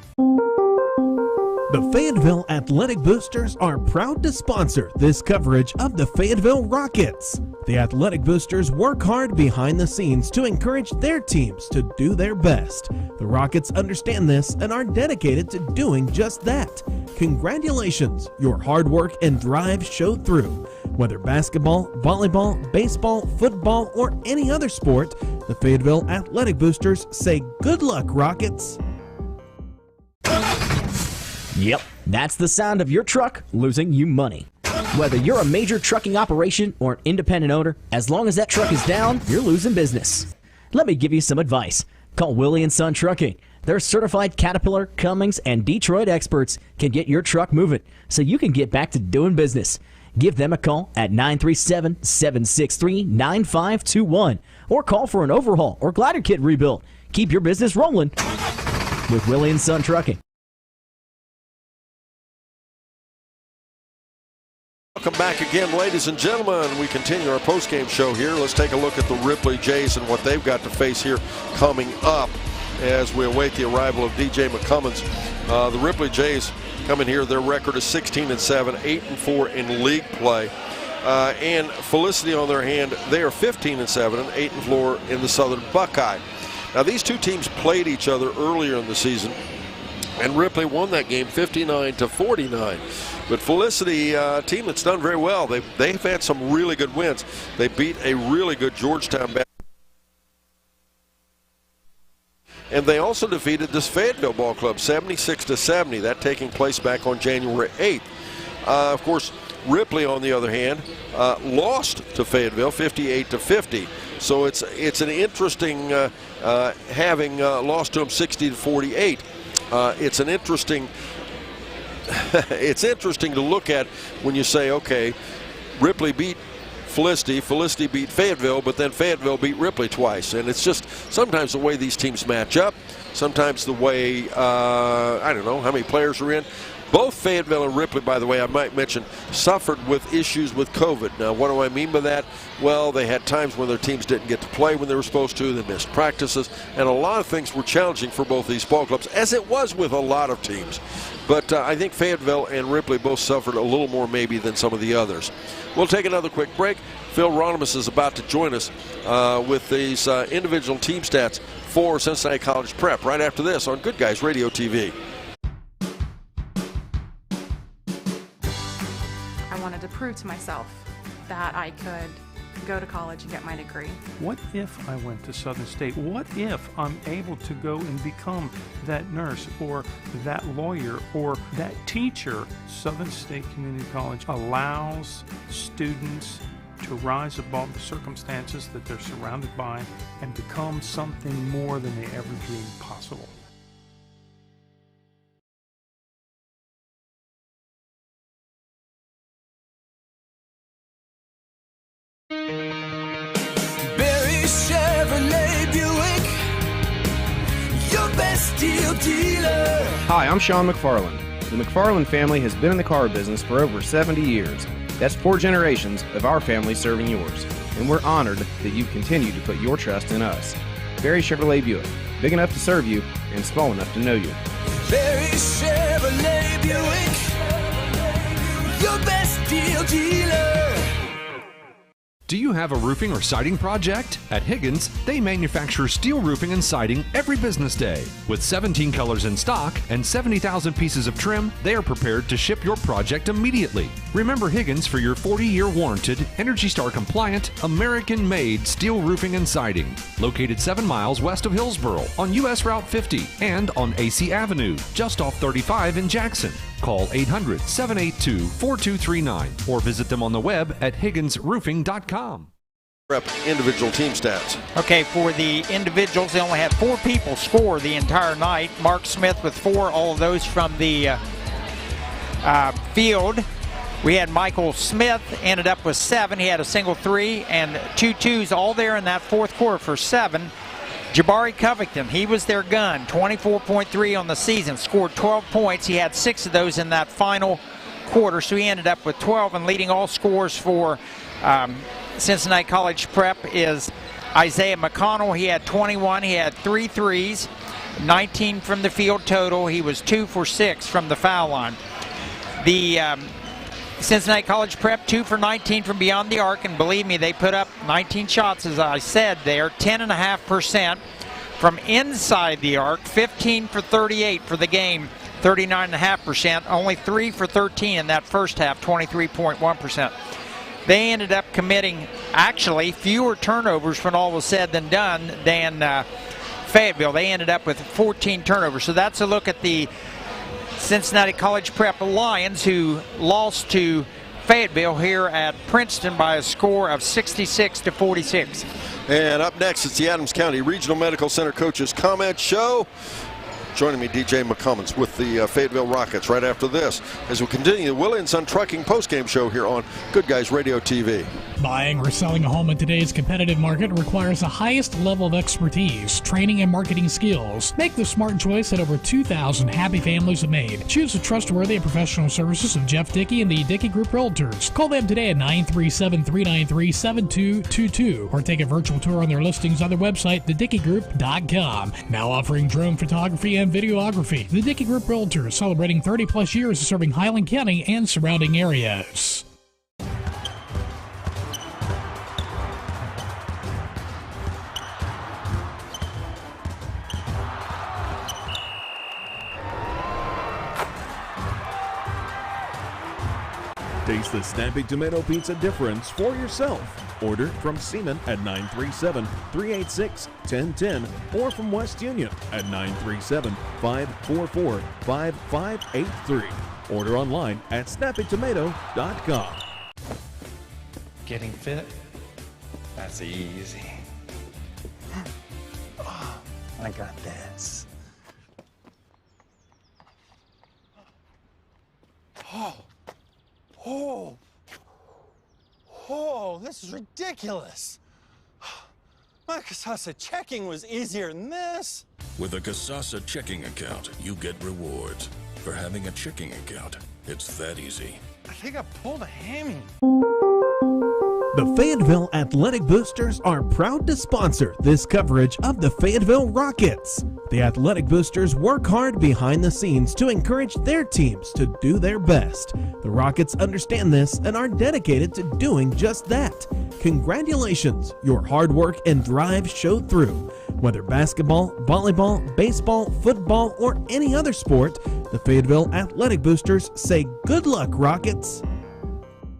The Fayetteville Athletic Boosters are proud to sponsor this coverage of the Fayetteville Rockets. The Athletic Boosters work hard behind the scenes to encourage their teams to do their best. The Rockets understand this and are dedicated to doing just that. Congratulations, your hard work and drive showed through. Whether basketball, volleyball, baseball, football, or any other sport, the Fayetteville Athletic Boosters say good luck, Rockets. Yep, that's the sound of your truck losing you money. Whether you're a major trucking operation or an independent owner, as long as that truck is down, you're losing business. Let me give you some advice. Call Willie & Son Trucking. Their certified Caterpillar, Cummins, and Detroit experts can get your truck moving so you can get back to doing business. Give them a call at 937-763-9521 or call for an overhaul or glider kit rebuild. Keep your business rolling with Willie & Son Trucking. Welcome back again, ladies and gentlemen. We continue our post-game show here. Let's take a look at the Ripley Jays and what they've got to face here coming up as we await the arrival of DJ McCummins. The Ripley Jays coming here, their record is 16-7, 8-4 in league play. And Felicity, on their hand, they are 15-7 and 8-4 in the Southern Buckeye. Now, these two teams played each other earlier in the season, and Ripley won that game 59-49. But Felicity, a team that's done very well. They've had some really good wins. They beat a really good Georgetown basketball. And they also defeated this Fayetteville ball club 76-70. That taking place back on January 8th. Of course, Ripley, on the other hand, lost to Fayetteville 58-50. So it's an interesting having lost to them 60-48. It's an interesting it's interesting to look at when you say, okay, Ripley beat Felicity beat Fayetteville, but then Fayetteville beat Ripley twice. And it's just sometimes the way these teams match up, sometimes the way, I don't know how many players are in. Both Fayetteville and Ripley, by the way, I might mention, suffered with issues with COVID. Now, what do I mean by that? Well, they had times when their teams didn't get to play when they were supposed to. They missed practices. And a lot of things were challenging for both these ball clubs, as it was with a lot of teams. But I think Fayetteville and Ripley both suffered a little more maybe than some of the others. We'll take another quick break. Phil Ronimus is about to join us with these individual team stats for Cincinnati College Prep right after this on Good Guys Radio TV. I wanted to prove to myself that I could go to college and get my degree. What if I went to Southern State? What if I'm able to go and become that nurse or that lawyer or that teacher? Southern State Community College allows students to rise above the circumstances that they're surrounded by and become something more than they ever dreamed possible. Chevrolet Buick, your best deal dealer. Hi, I'm Sean McFarland. The McFarland family has been in the car business for over 70 years. That's 4 generations of our family serving yours. And we're honored that you continue to put your trust in us. Barry Chevrolet Buick, big enough to serve you and small enough to know you. Barry Chevrolet Buick, your best deal dealer. Do you have a roofing or siding project? At Higgins, they manufacture steel roofing and siding every business day. With 17 colors in stock and 70,000 pieces of trim, they are prepared to ship your project immediately. Remember Higgins for your 40-year warranted, ENERGY STAR compliant, American-made steel roofing and siding. Located 7 miles west of Hillsboro on US Route 50 and on AC Avenue, just off 35 in Jackson. Call 800-782-4239 or visit them on the web at higginsroofing.com. Prep individual team stats. Okay, for the individuals, they only had 4 people score the entire night. Mark Smith with 4, all of those from the field. We had Michael Smith, ended up with 7. He had a single 3 and 2 twos all there in that fourth quarter for 7. Jabari Covington, he was their gun, 24.3 on the season, scored 12 points. He had 6 of those in that final quarter, so he ended up with 12. And leading all scores for Cincinnati College Prep is Isaiah McConnell. He had 21. He had 3 threes, 19 from the field total. He was 2 for 6 from the foul line. The Cincinnati College Prep, 2 for 19 from beyond the arc, and believe me, they put up 19 shots, as I said there, 10.5% from inside the arc, 15 for 38 for the game, 39.5%, only 3 for 13 in that first half, 23.1%. They ended up committing, actually, fewer turnovers when all was said and done than Fayetteville. They ended up with 14 turnovers, so that's a look at the Cincinnati College Prep Lions, who lost to Fayetteville here at Princeton by a score of 66-46. And up next, it's the Adams County Regional Medical Center Coaches Comment Show. Joining me, DJ McCummins with the Fayetteville Rockets right after this as we continue the Willie & Son Trucking postgame show here on Good Guys Radio TV. Buying or selling a home in today's competitive market requires the highest level of expertise, training, and marketing skills. Make the smart choice that over 2,000 happy families have made. Choose the trustworthy and professional services of Jeff Dickey and the Dickey Group Realtors. Call them today at 937-393-7222 or take a virtual tour on their listings on their website, thedickeygroup.com. Now offering drone photography and videography. The Dickey Group Realtors, celebrating 30-plus years of serving Highland County and surrounding areas. Taste the Snappy Tomato Pizza difference for yourself. Order from Seaman at 937-386-1010 or from West Union at 937-544-5583. Order online at snappytomato.com. Getting fit? That's easy. I got this. Oh, this is ridiculous. My Casasa checking was easier than this. With a Casasa checking account, you get rewards. For having a checking account, it's that easy. I think I pulled a hammy. The Fayetteville Athletic Boosters are proud to sponsor this coverage of the Fayetteville Rockets. The Athletic Boosters work hard behind the scenes to encourage their teams to do their best. The Rockets understand this and are dedicated to doing just that. Congratulations, your hard work and drive showed through. Whether basketball, volleyball, baseball, football, or any other sport, the Fayetteville Athletic Boosters say good luck, Rockets.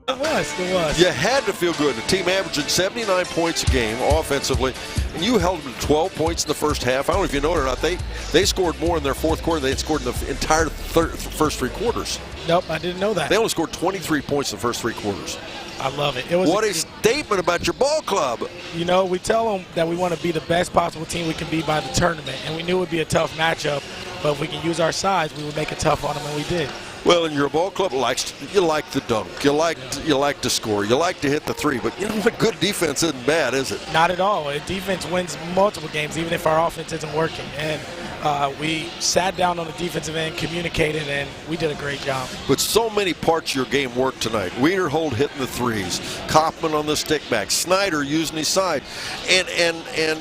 It was. You had to feel good. The team averaging 79 points a game offensively, and you held them to 12 points in the first half. I don't know if you know it or not. They scored more in their fourth quarter than they had scored in the entire first three quarters. Nope, I didn't know that. They only scored 23 points in the first three quarters. I love it. What a statement about your ball club. You know, we tell them that we want to be the best possible team we can be by the tournament, and we knew it would be a tough matchup, but if we can use our size, we would make it tough on them, and we did. Well, and your ball club you like to dunk, you like to score, you like to hit the three, but you know what? Good defense isn't bad, is it? Not at all. Defense wins multiple games, even if our offense isn't working. And we sat down on the defensive end, communicated, and we did a great job. But so many parts of your game worked tonight. Wiederhold hitting the threes, Kaufman on the stick back, Snyder using his side, and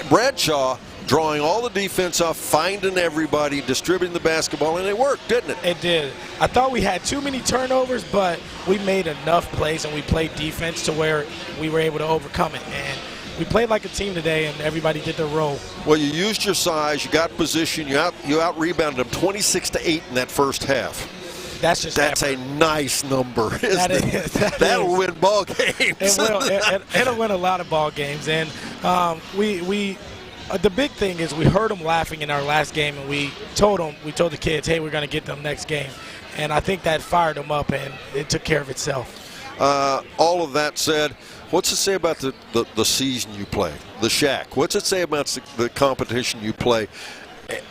Bradshaw drawing all the defense off, finding everybody, distributing the basketball, and it worked, didn't it? It did. I thought we had too many turnovers, but we made enough plays and we played defense to where we were able to overcome it. And we played like a team today, and everybody did their role. Well, you used your size, you got position, you out-rebounded them 26-8 in that first half. That's a nice number, isn't it? That'll win ball games. It'll win a lot of ball games. And the big thing is we heard them laughing in our last game, and we told the kids, hey, we're going to get them next game. And I think that fired them up, and it took care of itself. All of that said, what's it say about the season you play, the Shack? What's it say about the competition you play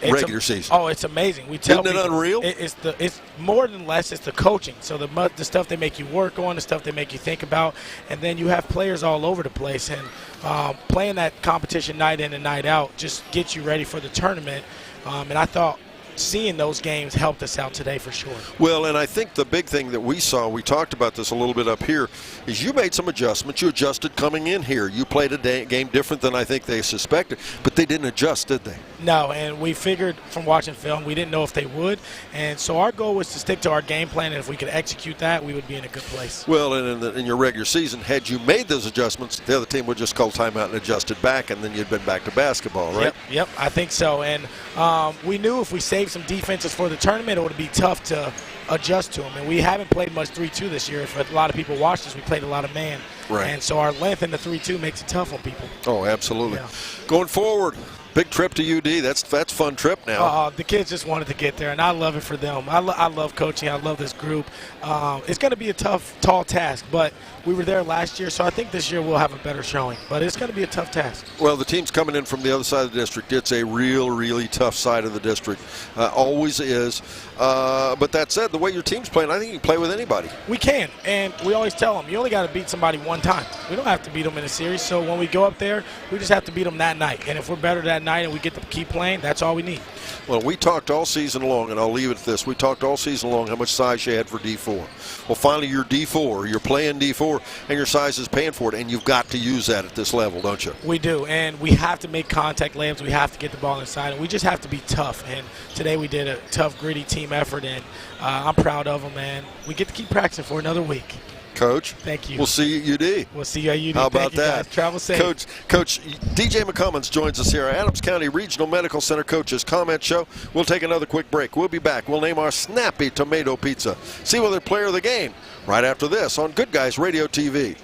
regular season? Oh, it's amazing. We tell Isn't it unreal? It's more than less. It's the coaching. So the stuff they make you work on, the stuff they make you think about, and then you have players all over the place. And playing that competition night in and night out just gets you ready for the tournament. And I thought seeing those games helped us out today for sure. Well, and I think the big thing that we saw, we talked about this a little bit up here, is you made some adjustments. You adjusted coming in here. You played a game different than I think they suspected, but they didn't adjust, did they? No, and we figured from watching film, we didn't know if they would. And so our goal was to stick to our game plan, and if we could execute that, we would be in a good place. Well, and in your regular season, had you made those adjustments, the other team would just call timeout and adjust it back, and then you'd been back to basketball, right? Yep, I think so. And we knew if we saved some defenses for the tournament, it would be tough to adjust to them. And we haven't played much 3-2 this year. If a lot of people watched us, we played a lot of man. Right. And so our length in the 3-2 makes it tough on people. Oh, absolutely. Yeah. Going forward, big trip to UD. That's a fun trip now. The kids just wanted to get there, and I love it for them. I love coaching. I love this group. It's going to be a tough, tall task, but we were there last year, so I think this year we'll have a better showing. But it's going to be a tough task. Well, the team's coming in from the other side of the district. It's a really tough side of the district. Always is. But that said, the way your team's playing, I think you can play with anybody. We can, and we always tell them, you only got to beat somebody one time. We don't have to beat them in a series, so when we go up there, we just have to beat them that night. And if we're better that night and we get to keep playing, that's all we need. Well, we talked all season long, and I'll leave it at this. We talked all season long how much size you had for D4. Well, finally, you're D4. You're playing D4, and your size is paying for it, and you've got to use that at this level, don't you? We do, and we have to make contact layups. We have to get the ball inside, and we just have to be tough. And today we did a tough, gritty team effort, and I'm proud of them, and we get to keep practicing for another week. Coach. Thank you. We'll see you at UD. We'll see you at UD. How about Thank you, that? Guys. Travel safe. Coach DJ McCummins joins us here. Our Adams County Regional Medical Center Coaches Comment Show. We'll take another quick break. We'll be back. We'll name our snappy tomato pizza. See whether player of the game right after this on Good Guys Radio TV.